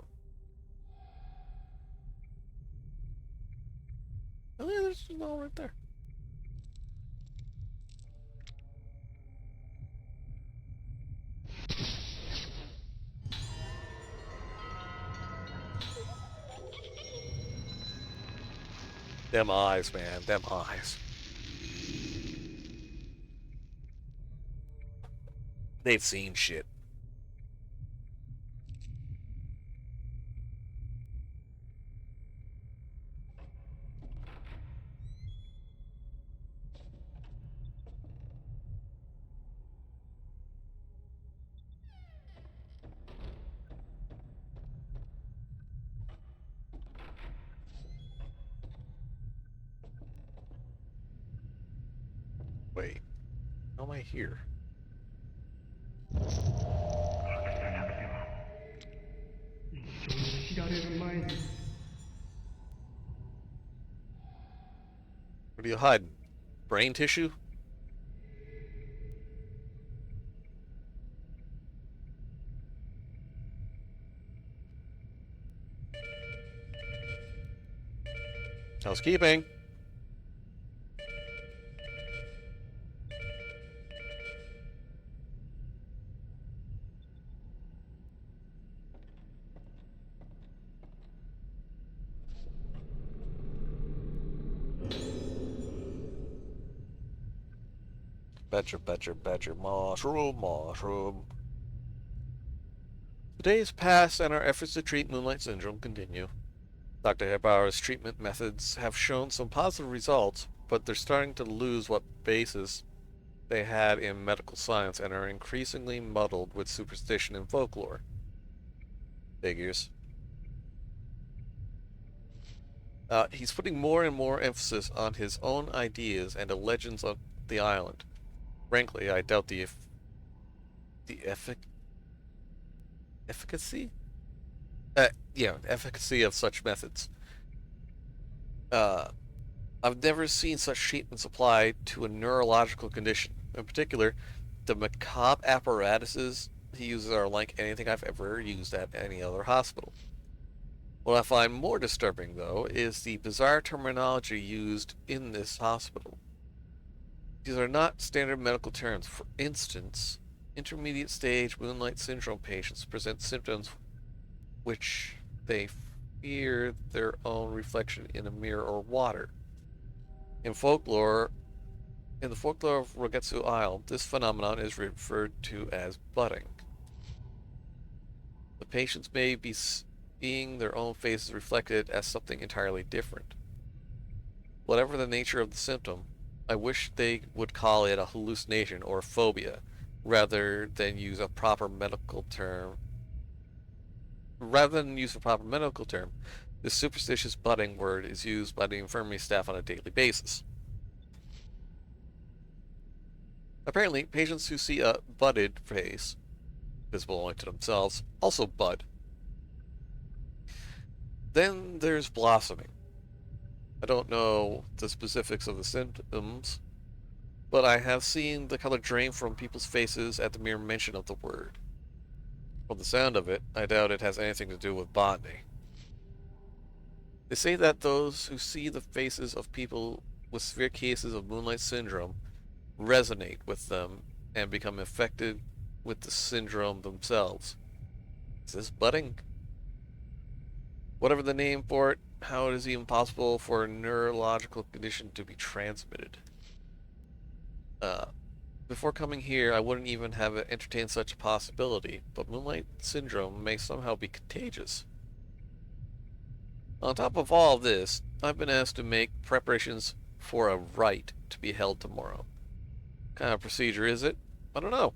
Oh yeah, there's just all right there. Them eyes, man. Them eyes. They've seen shit. Wait. How am I here? 一緒に知られる前に What are you hiding? Brain tissue? Housekeeping. Badger, mushroom. The days pass and our efforts to treat Moonlight Syndrome continue. Dr. Hebauer's treatment methods have shown some positive results, but they're starting to lose what basis they had in medical science and are increasingly muddled with superstition and folklore. Figures. He's putting more and more emphasis on his own ideas and the legends of the island. Frankly, I doubt the efficacy? Efficacy of such methods. Uh, I've never seen such treatments applied to a neurological condition. In particular, the macabre apparatuses he uses are unlike anything I've ever used at any other hospital. What I find more disturbing, though, is the bizarre terminology used in this hospital. These are not standard medical terms. For instance, intermediate stage Moonlight Syndrome patients present symptoms which they fear their own reflection in a mirror or water. In the folklore of Rogetsu Isle, this phenomenon is referred to as budding. The patients may be seeing their own faces reflected as something entirely different. Whatever the nature of the symptom, I wish they would call it a hallucination or phobia, rather than use a proper medical term. This superstitious budding word is used by the infirmary staff on a daily basis. Apparently, patients who see a budded face, visible only to themselves, also bud. Then there's blossoming. I don't know the specifics of the symptoms, but I have seen the color drain from people's faces at the mere mention of the word. From the sound of it, I doubt it has anything to do with botany. They say that those who see the faces of people with severe cases of Moonlight Syndrome resonate with them and become infected with the syndrome themselves. Is this budding? Whatever the name for it, how it is even possible for a neurological condition to be transmitted. Before coming here, I wouldn't even have entertained such a possibility, but Moonlight Syndrome may somehow be contagious. On top of all of this, I've been asked to make preparations for a rite to be held tomorrow. What kind of procedure is it? I don't know.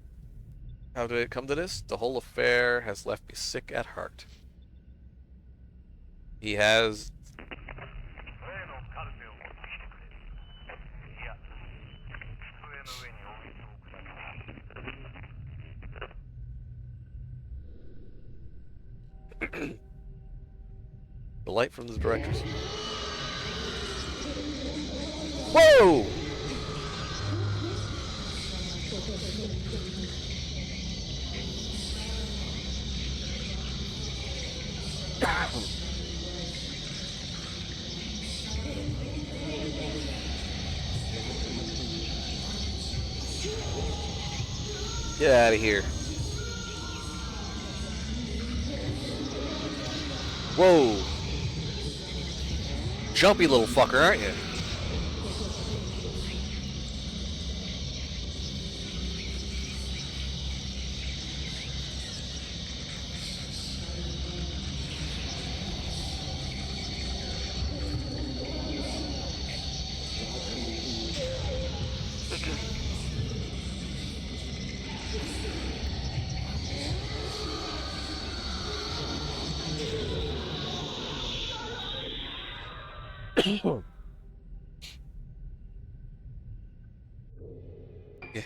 How did it come to this? The whole affair has left me sick at heart. He has... the light from the director's... Whoa! Get out of here. Whoa. Jumpy little fucker, aren't you?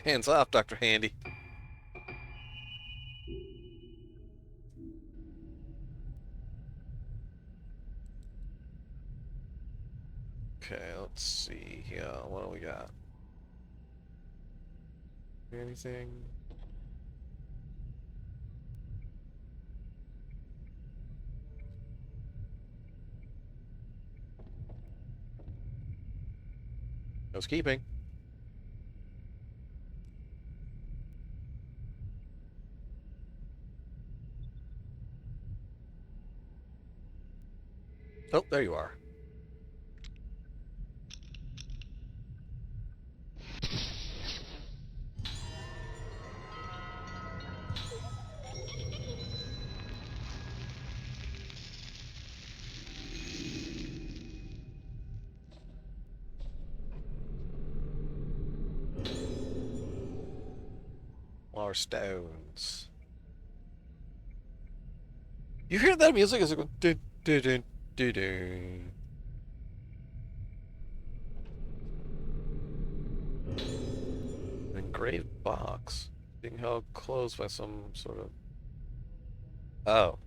Hands off, Dr. Handy. Okay, let's see here. What do we got? Anything? Housekeeping. Oh, there you are. More stones. You hear that music? It's like dun, dun, dun, dun, dun. An engraved box being held closed by some sort of. Oh.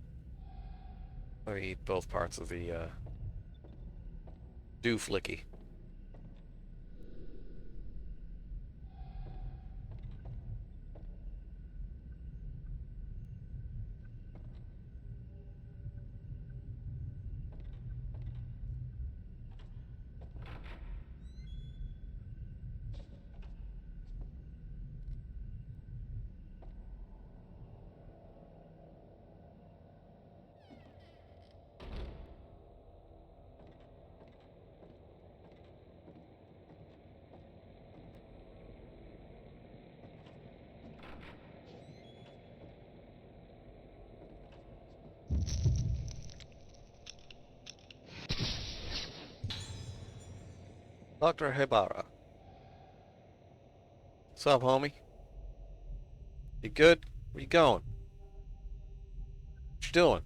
Let me eat both parts of the dooflicky. Dr. Hibara. What's up, homie? You good? Where you going? What you doing?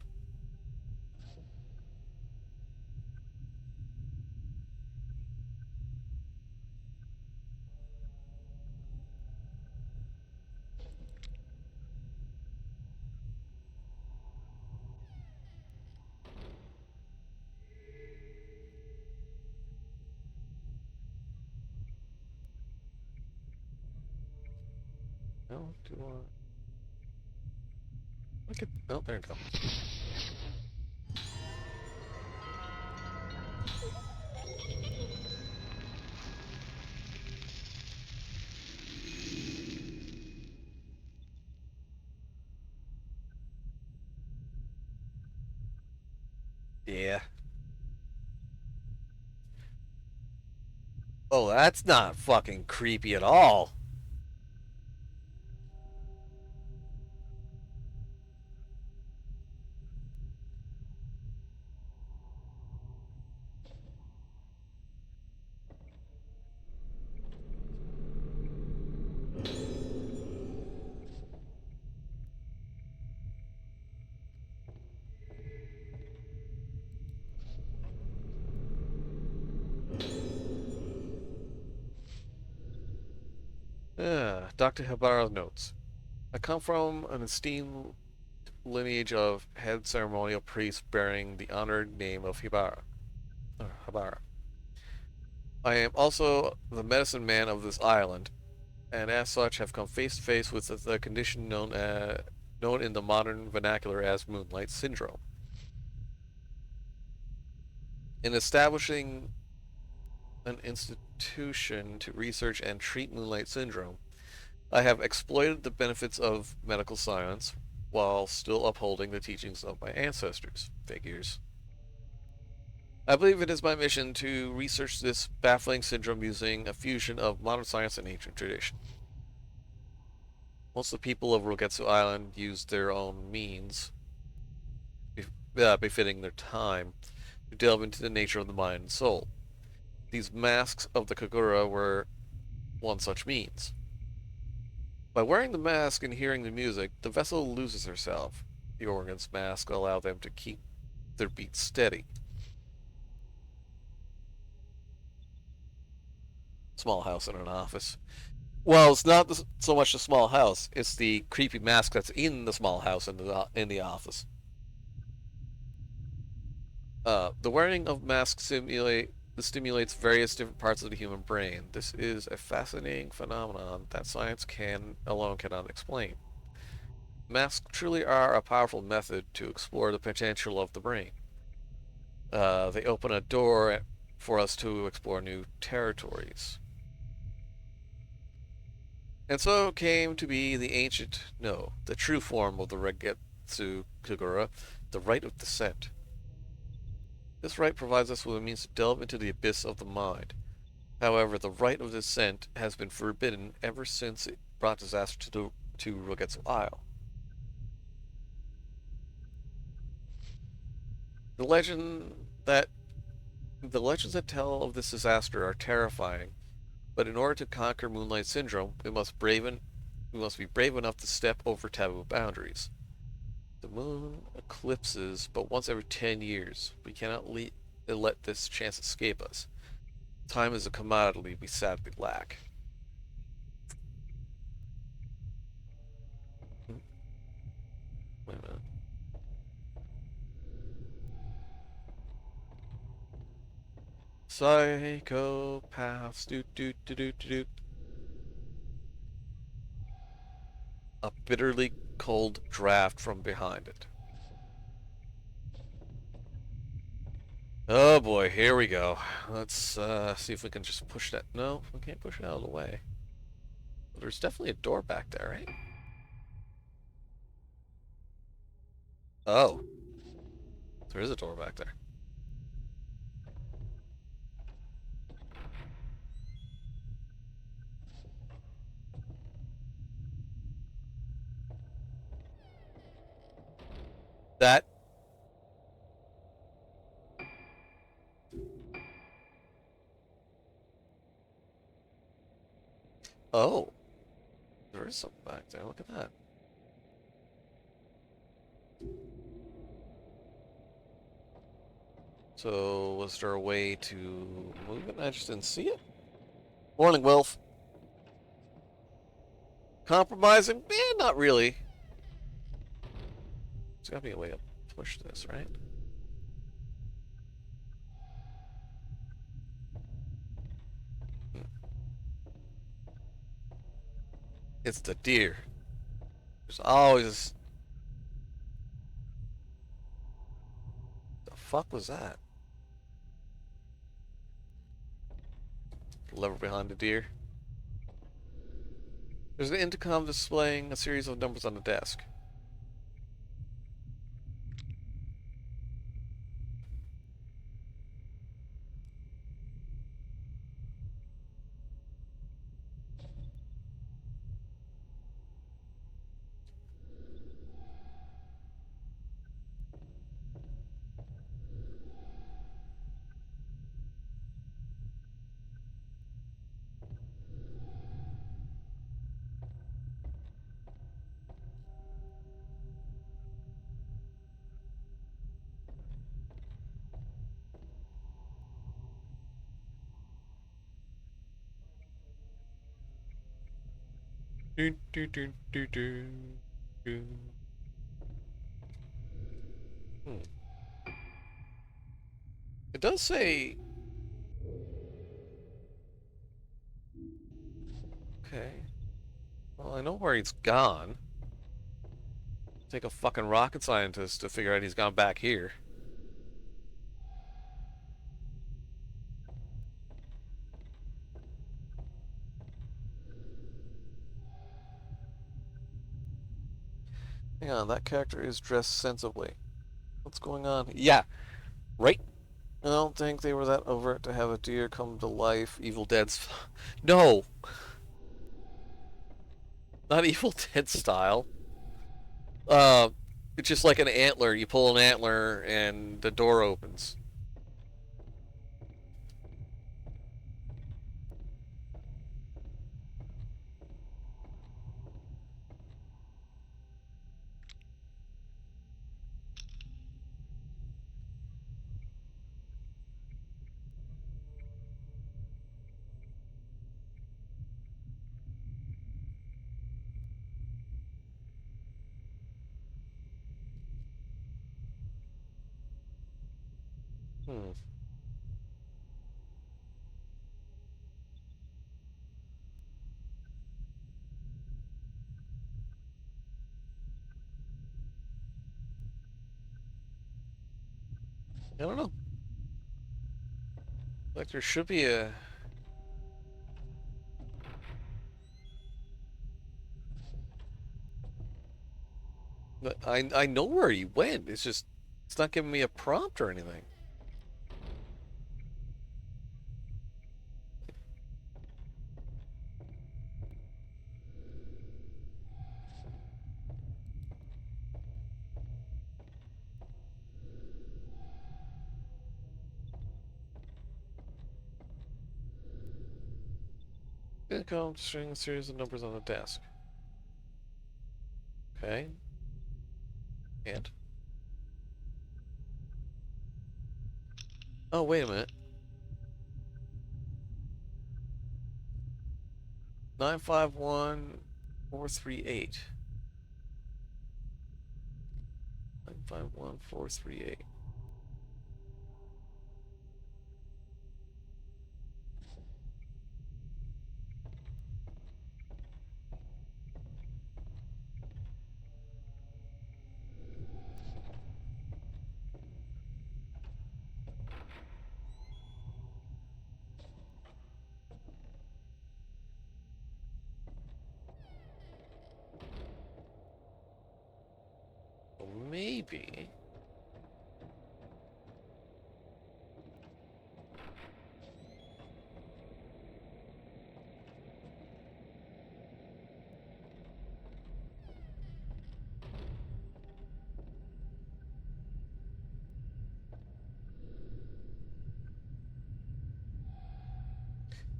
No, do I? Look at. Oh, there it goes. Yeah. Oh, that's not fucking creepy at all. Dr. Hibara's notes. I come from an esteemed lineage of head ceremonial priests bearing the honored name of Hibara. Hibara. I am also the medicine man of this island, and as such have come face to face with the condition known in the modern vernacular as Moonlight Syndrome. In establishing an institution to research and treat Moonlight Syndrome, I have exploited the benefits of medical science while still upholding the teachings of my ancestors. Figures. I believe it is my mission to research this baffling syndrome using a fusion of modern science and ancient tradition. Once the people of Rogetsu Island used their own means, befitting their time, to delve into the nature of the mind and soul. These masks of the Kagura were one such means. By wearing the mask and hearing the music, the vessel loses herself. The organ's mask allow them to keep their beats steady. Small house in an office. Well, it's not so much the small house; it's the creepy mask that's in the small house in the office. The wearing of masks stimulates various different parts of the human brain. This is a fascinating phenomenon that science alone cannot explain. Masks truly are a powerful method to explore the potential of the brain. They open a door for us to explore new territories. And so came to be the true form of the Regetsu Kagura, the right of descent. This right provides us with a means to delve into the abyss of the mind. However, the right of descent has been forbidden ever since it brought disaster to Rogetsu Isle. The legend that the legends that tell of this disaster are terrifying, but in order to conquer Moonlight Syndrome, we must We must be brave enough to step over taboo boundaries. The moon eclipses but once every 10 years. We cannot let this chance escape us. Time is a commodity we sadly lack. Wait a minute. Psychopaths. Doot doot doot doot doot. A bitterly cold draft from behind it. Oh boy, here we go. Let's see if we can just push that. No, we can't push it out of the way. There's definitely a door back there, right? Oh, there is a door back there. That. Oh, there is something back there. Look at that. So, was there a way to move it? I just didn't see it. Morning, Wilf. Compromising? Eh, not really. There's gotta be a way to push this, right? It's the deer. There's always... The fuck was that? The lever behind the deer. There's an intercom displaying a series of numbers on the desk. Do, do, do, do, do, do. Hmm. It does say... Okay. Well, I know where he's gone. Take a fucking rocket scientist to figure out he's gone back here. Hang on, that character is dressed sensibly. What's going on? Yeah, right? I don't think they were that overt to have a deer come to life. Evil Dead's... No! Not Evil Dead style. Uh, it's just like an antler. You pull an antler and the door opens. Hmm. I don't know. Like there should be a... I know where he went. It's just... It's not giving me a prompt or anything. Income string a series of numbers on the desk. Okay. And? Oh, wait a minute. 951-438. 951-438. Well, maybe.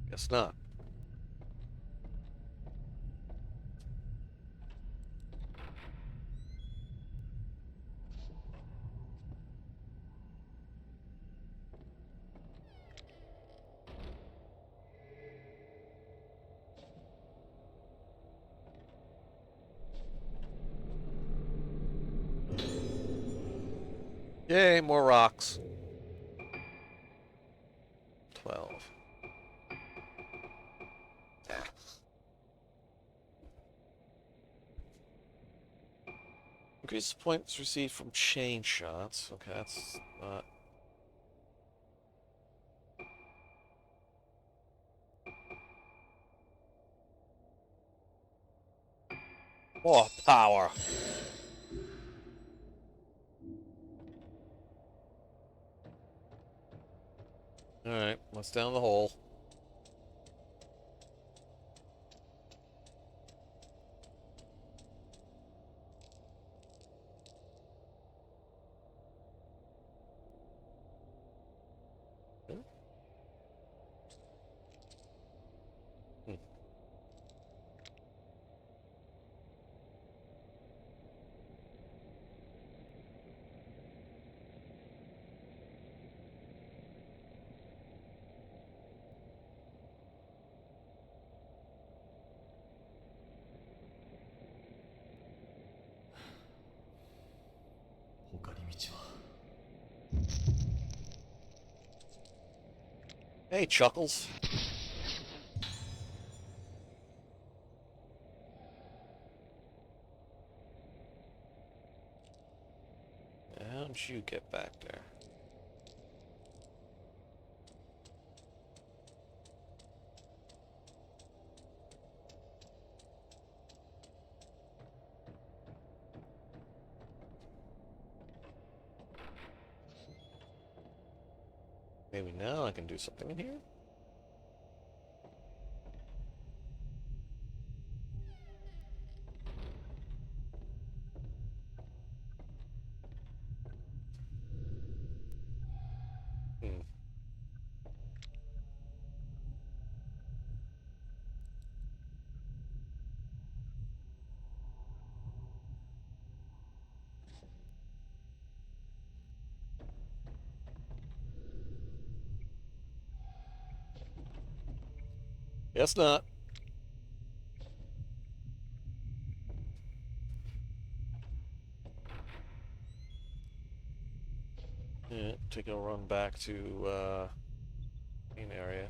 Guess not. Yay, more rocks. 12. Increase points received from chain shots. Okay, that's not... More power. Alright, let's down the hole. Hmm. Hey, Chuckles. How'd you get back there? Maybe now I can do something in here? Hmm. Guess not. Yeah, take a run back to, main area.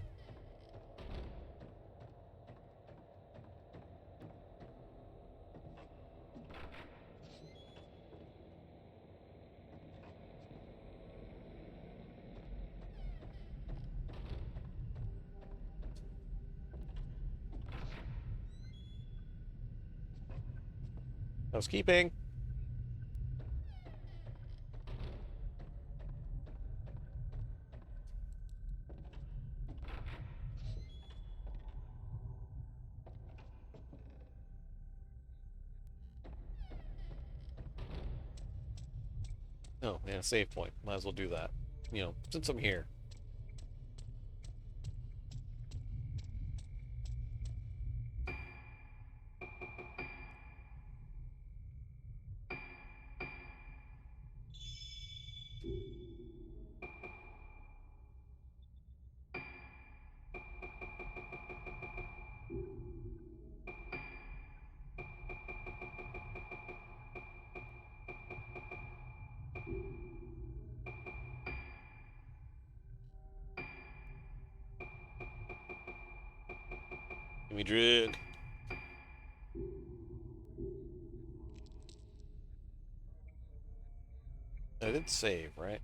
Housekeeping. Oh, yeah, save point. Might as well do that. You know, since I'm here. me drug. I did save, right?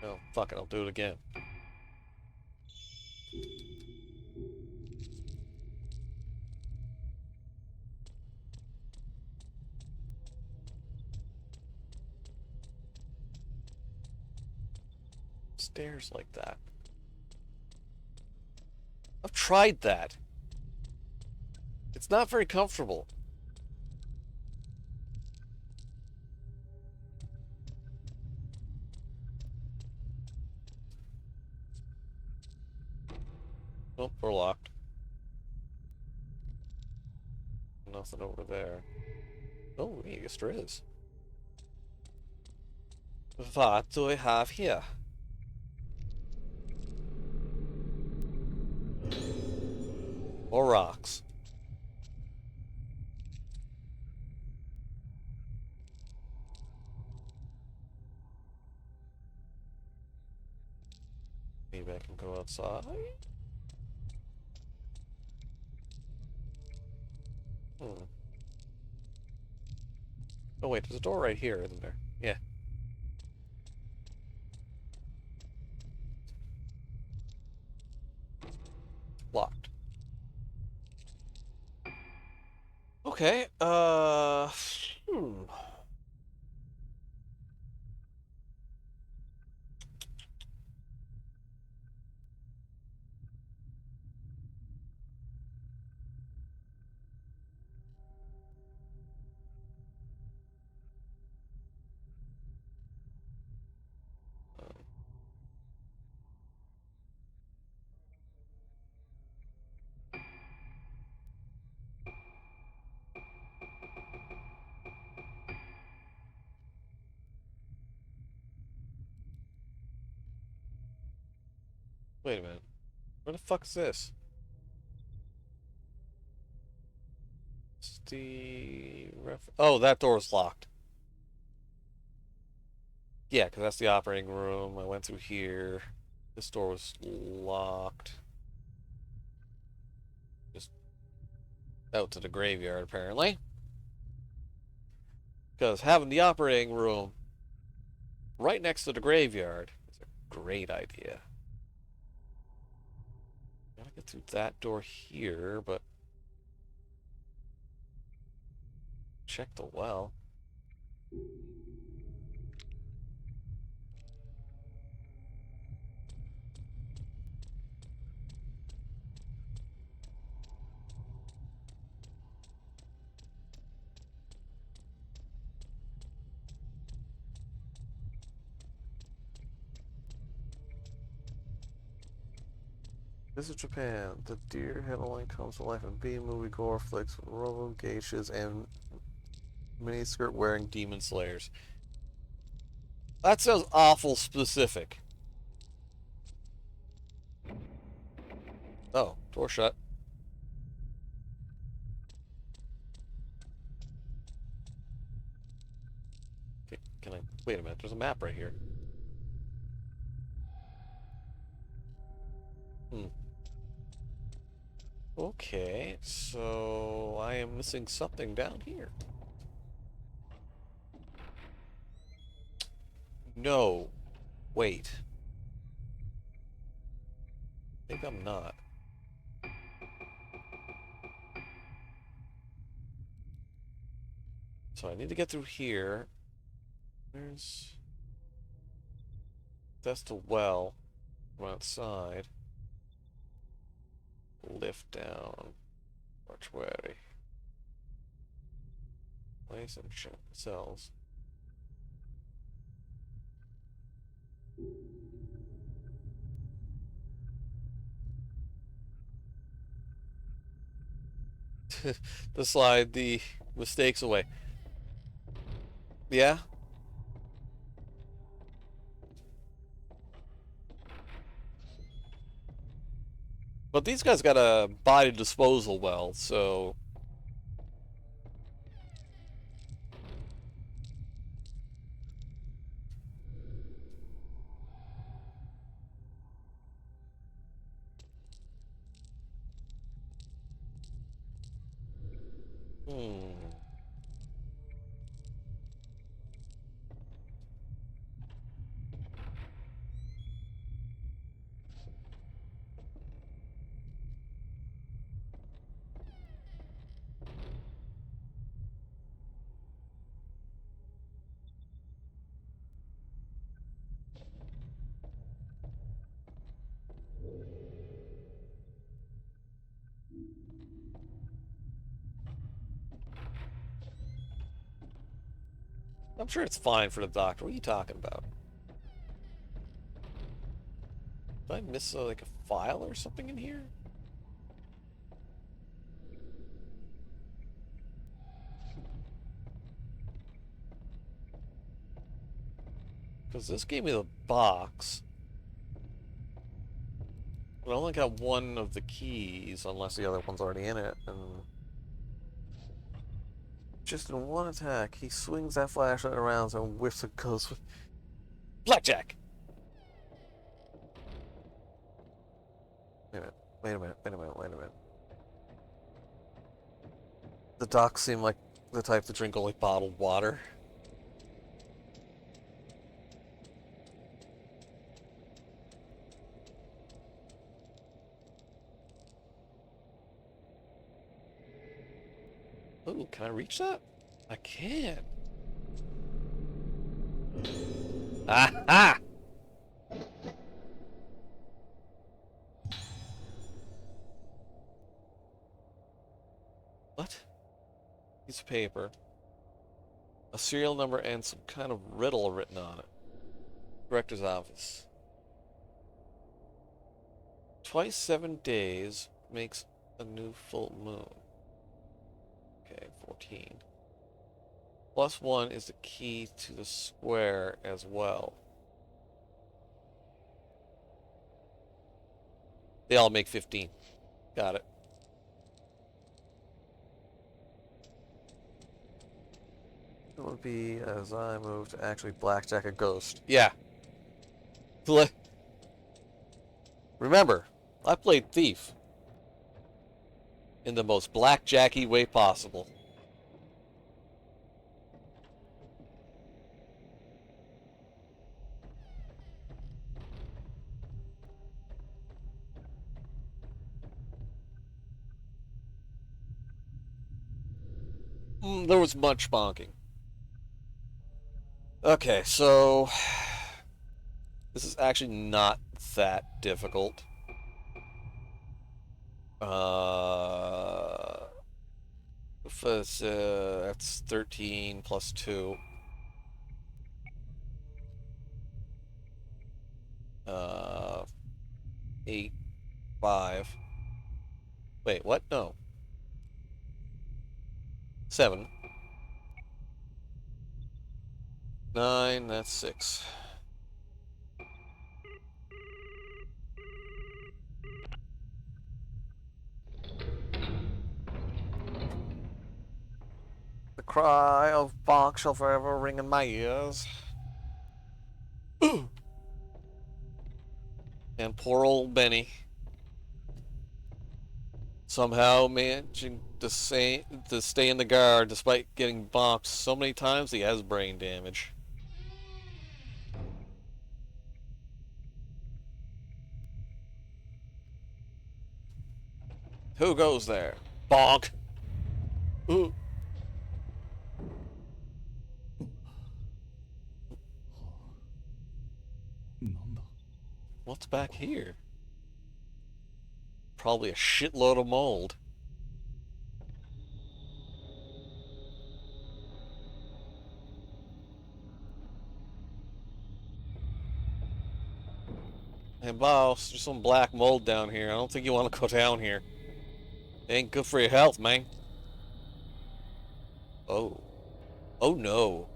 Oh, fuck it, I'll do it again. Stairs like that. I've tried that. It's not very comfortable. Oh, we're locked. Nothing over there. Oh, I guess there is. What do we have here? More rocks. Maybe I can go outside? Hmm. Oh wait, there's a door right here, isn't there? Yeah. Locked. Okay, hmm. Wait a minute. Where the fuck is this? It's the oh, that door's locked. Yeah, because that's the operating room. I went through here. This door was locked. Just out to the graveyard, apparently. Because having the operating room right next to the graveyard is a great idea. Gotta get through that door here, but check the well. Visit Japan. The deer headline comes to life in B-movie gore flicks with robo geishas and miniskirt wearing demon slayers. That sounds awful specific. Oh, door shut. Okay, can I wait a minute? There's a map right here. Hmm. Okay, so I am missing something down here. No. Wait. Maybe I'm not. So I need to get through here. There's... That's the well from outside. Lift down. Mortuary. Place and cells. To slide the mistakes away. Yeah? But these guys got a body disposal well, so... Hmm. I'm sure it's fine for the doctor. What are you talking about? Did I miss like a file or something in here? Because this gave me the box. But I only got one of the keys, unless the other one's already in it. And just in one attack, he swings that flashlight around and whiffs a ghost with blackjack. Wait a minute. Wait a minute. Wait a minute. Wait a minute. The docs seem like the type to drink only bottled water. Ooh, can I reach that? I can. Aha! What? Piece of paper. A serial number and some kind of riddle written on it. Director's office. Twice 7 days makes a new full moon. Okay, 14. +1 is the key to the square as well. They all make 15. Got it. It would be as I move to actually blackjack a ghost. Yeah. Remember, I played Thief in the most blackjacky way possible. There was much bonking. Okay, so this is actually not that difficult. That's 13 plus 2. 8, 5. Wait, what? No. 7. 9, that's 6. The cry of Bach shall forever ring in my ears. And poor old Benny. Somehow managing to stay in the guard despite getting bonked so many times he has brain damage. Who goes there? Bonk! Ooh. What's back here? Probably a shitload of mold. Hey boss, there's some black mold down here. I don't think you want to go down here. It ain't good for your health, man. Oh. Oh no.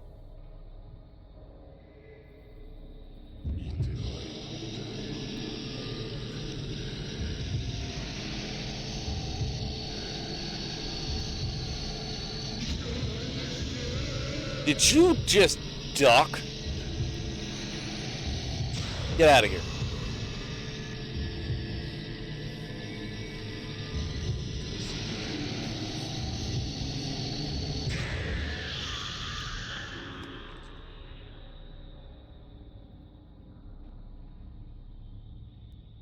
Did you just duck? Get out of here.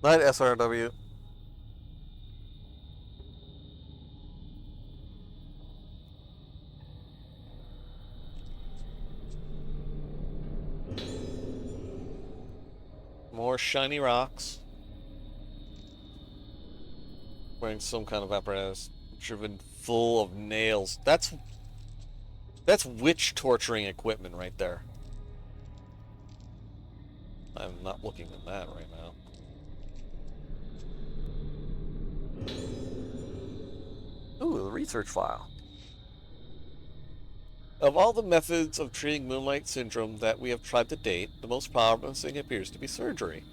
Night, SRW. More shiny rocks. Wearing some kind of apparatus driven full of nails. That's witch torturing equipment right there. I'm not looking at that right now. Ooh, a research file. Of all the methods of treating Moonlight Syndrome that we have tried to date, the most promising appears to be surgery.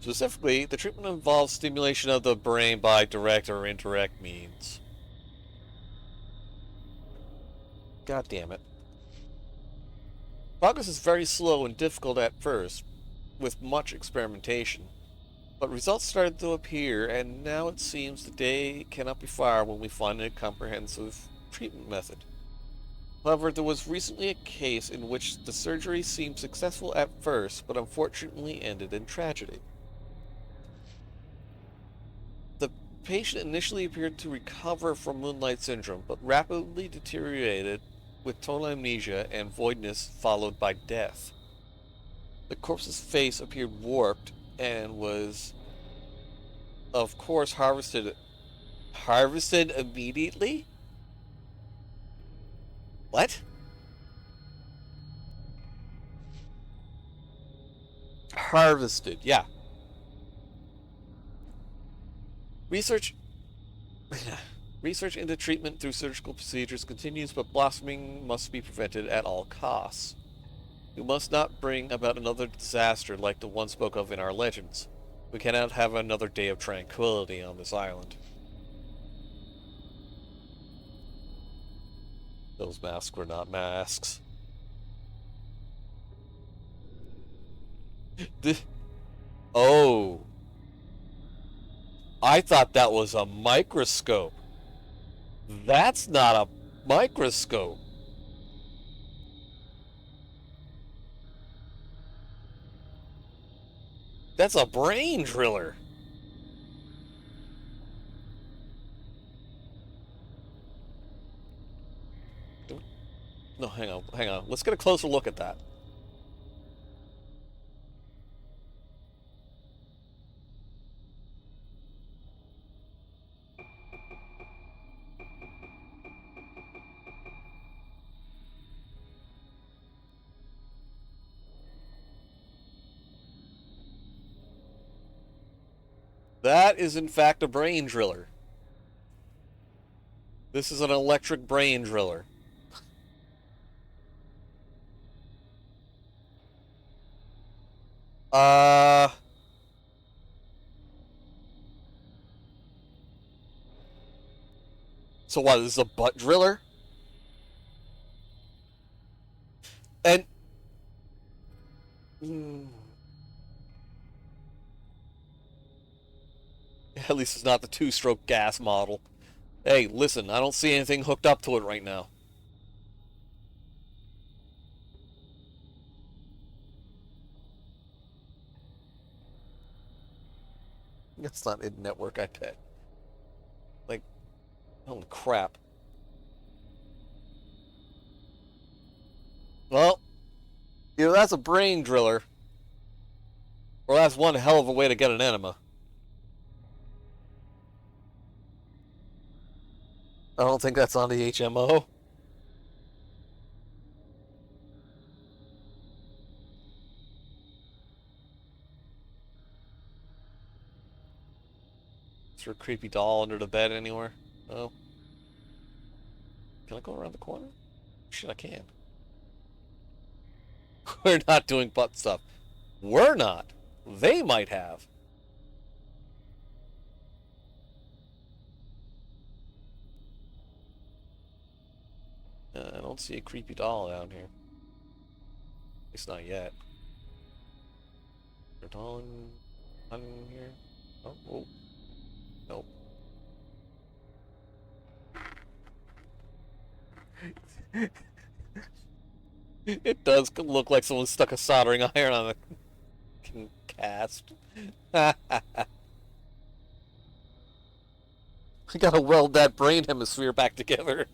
Specifically, the treatment involves stimulation of the brain by direct or indirect means. God damn it. Progress is very slow and difficult at first, with much experimentation. But results started to appear, and now it seems the day cannot be far when we find a comprehensive treatment method. However, there was recently a case in which the surgery seemed successful at first, but unfortunately ended in tragedy. The patient initially appeared to recover from Moonlight Syndrome, but rapidly deteriorated with total amnesia and voidness followed by death. The corpse's face appeared warped and was, of course, harvested immediately? What? Harvested, yeah. Research into treatment through surgical procedures continues, but blossoming must be prevented at all costs. We must not bring about another disaster like the one spoke of in our legends. We cannot have another day of tranquility on this island. Those masks were not masks. Oh. I thought that was a microscope. That's not a microscope. That's a brain driller. No, hang on. Let's get a closer look at that. That is in fact a brain driller. This is an electric brain driller. So what, this is a butt driller? And... At least it's not the two-stroke gas model. Hey, listen, I don't see anything hooked up to it right now. It's not in-network, I bet. Like, holy crap. Well, either that's a brain driller, or that's one hell of a way to get an enema. I don't think that's on the HMO. Is there a creepy doll under the bed anywhere? No. Can I go around the corner? Shit, I can. We're not doing butt stuff. We're not. They might have. I don't see a creepy doll down here. At least not yet. Is there a doll in here? Oh. Nope. It does look like someone stuck a soldering iron on the cast. I gotta weld that brain hemisphere back together.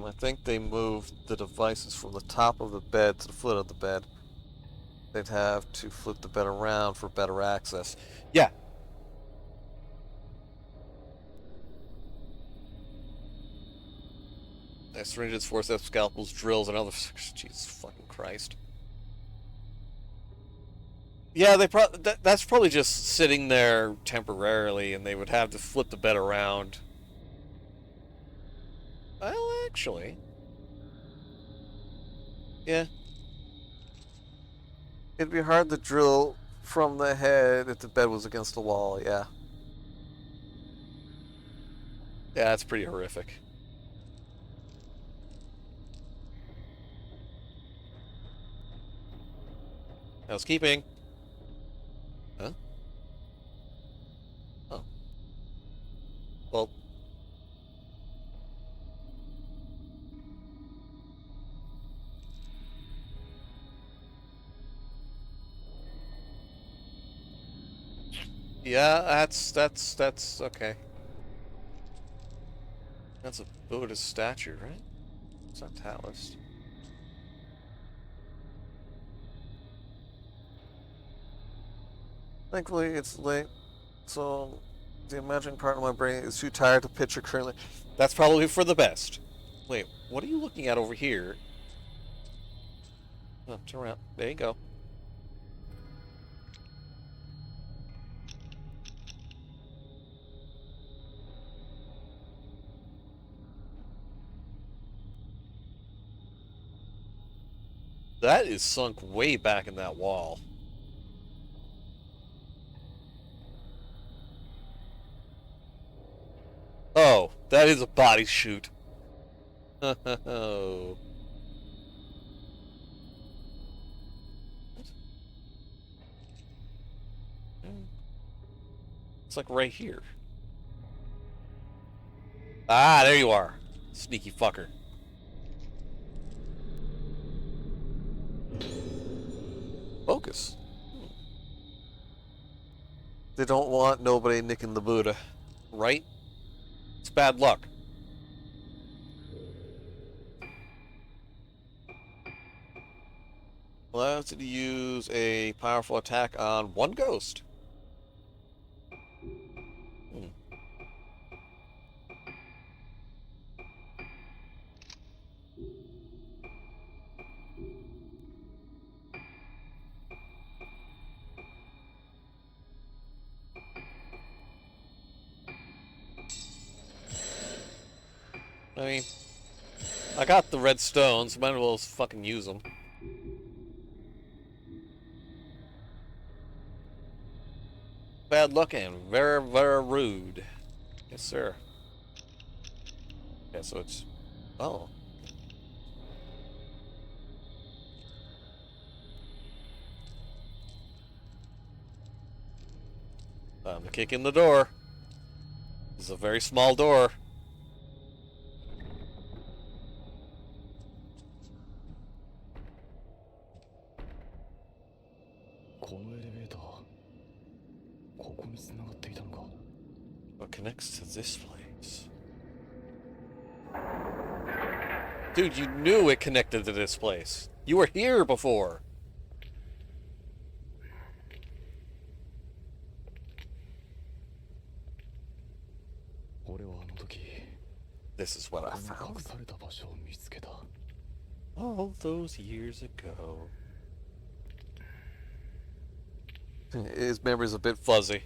I think they moved the devices from the top of the bed to the foot of the bed. They'd have to flip the bed around for better access. Yeah. Syringes, forceps, scalpels, drills, and other... Jesus fucking Christ. Yeah, that's probably just sitting there temporarily, and they would have to flip the bed around. Well, actually... Yeah. It'd be hard to drill from the head if the bed was against the wall, yeah. Yeah, that's pretty horrific. Housekeeping. Huh? Oh. Well... Yeah, that's okay. That's a Buddhist statue, right? It's not Taoist. Thankfully, it's late, so the imagining part of my brain is too tired to picture currently. That's probably for the best. Wait, what are you looking at over here? Oh, turn around. There you go. That is sunk way back in that wall. Oh, that is a body shoot. Oh. It's like right here. Ah, there you are. Sneaky fucker. Focus. They don't want nobody nicking the Buddha. Right? It's bad luck. Allows you to use a powerful attack on one ghost. I mean, I got the red stones, might as well fucking use them. Bad luck and very, very rude. Yes, sir. Yeah, so it's... Oh. Time to kick in the door. This is a very small door. What connects to this place? Dude, you knew it connected to this place. You were here before. This is what I found. All those years ago. His memory's a bit fuzzy.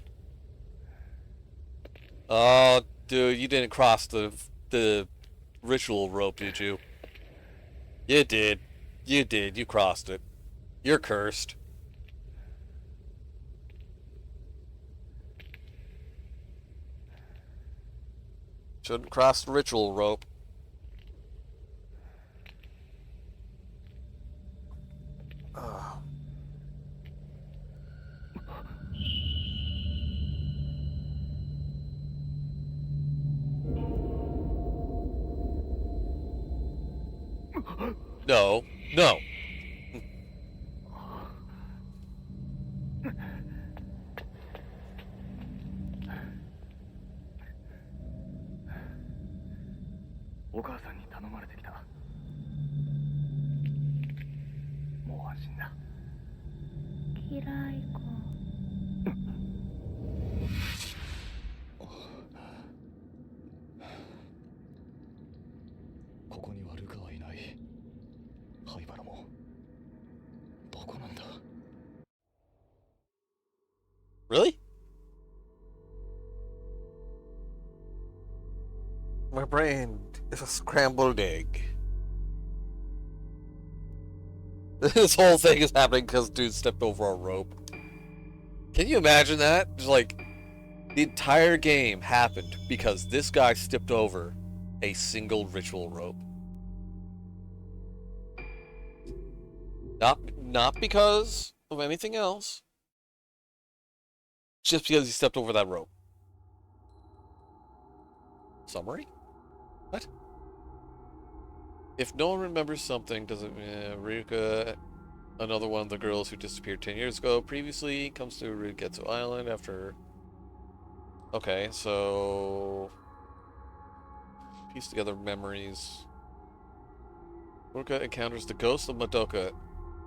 Oh, dude, you didn't cross the ritual rope, did you? You did. You did. You crossed it. You're cursed. Shouldn't cross the ritual rope. No. No. お母さんに頼まれてきた。もう安心だ。嫌い子。ここにはルカはいない。灰原もどこなんだ。 Really? My brain is a scrambled egg. This whole thing is happening because dude stepped over a rope. Can you imagine that? Just like, the entire game happened because this guy stepped over a single ritual rope. Not because of anything else. Just because he stepped over that rope. Summary? What? If no one remembers something, doesn't Ryuka, another one of the girls who disappeared 10 years ago previously, comes to Ryugetsu Island after... Okay, so... Piece together memories. Ryuka encounters the ghost of Madoka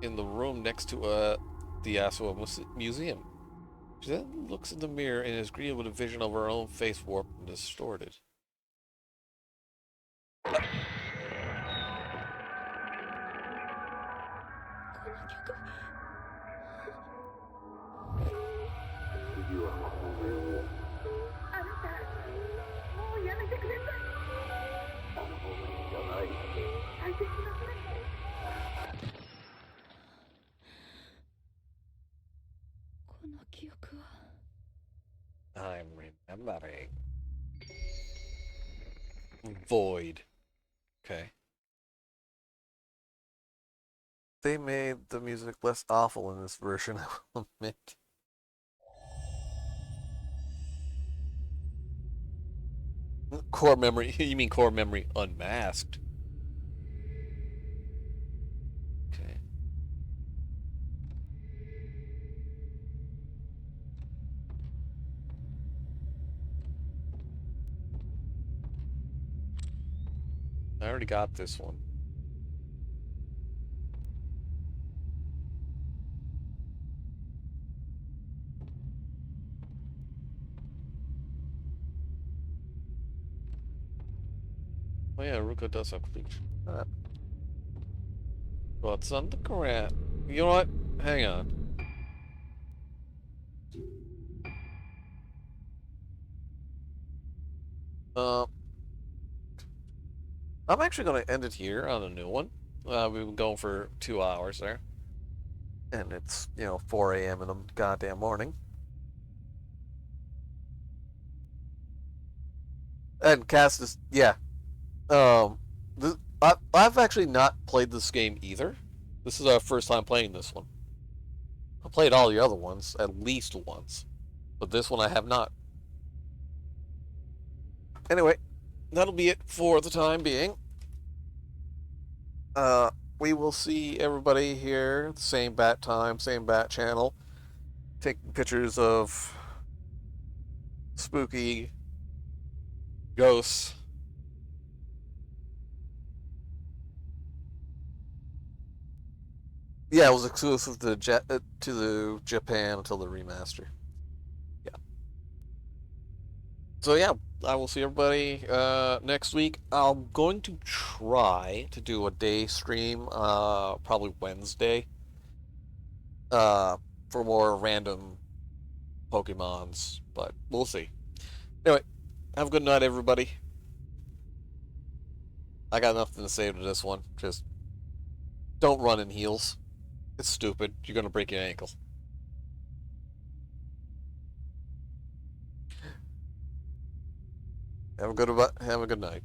in the room next to the Yasuo Museum. She then looks in the mirror and is greeted with a vision of her own face warped and distorted. I'm remembering. Void. Okay. They made the music less awful in this version, I will admit. Core memory. You mean core memory unmasked? Okay. I already got this one. Oh yeah, Ruka does have bleach. What's on the ground? You know what? Hang on. I'm actually going to end it here on a new one. We've been going for 2 hours there. And it's, 4 a.m. in the goddamn morning. And Cass is, yeah. I've actually not played this game either. This is our first time playing this one. I played all the other ones at least once. But this one I have not. Anyway, that'll be it for the time being. We will see everybody here, same bat time, same bat channel, taking pictures of spooky ghosts. Yeah, it was exclusive to the Japan until the remaster. Yeah. So yeah, I will see everybody next week. I'm going to try to do a day stream, probably Wednesday, for more random Pokemons, but we'll see. Anyway, have a good night, everybody. I got nothing to say to this one. Just don't run in heels. It's stupid. You're gonna break your ankle. Have a good night.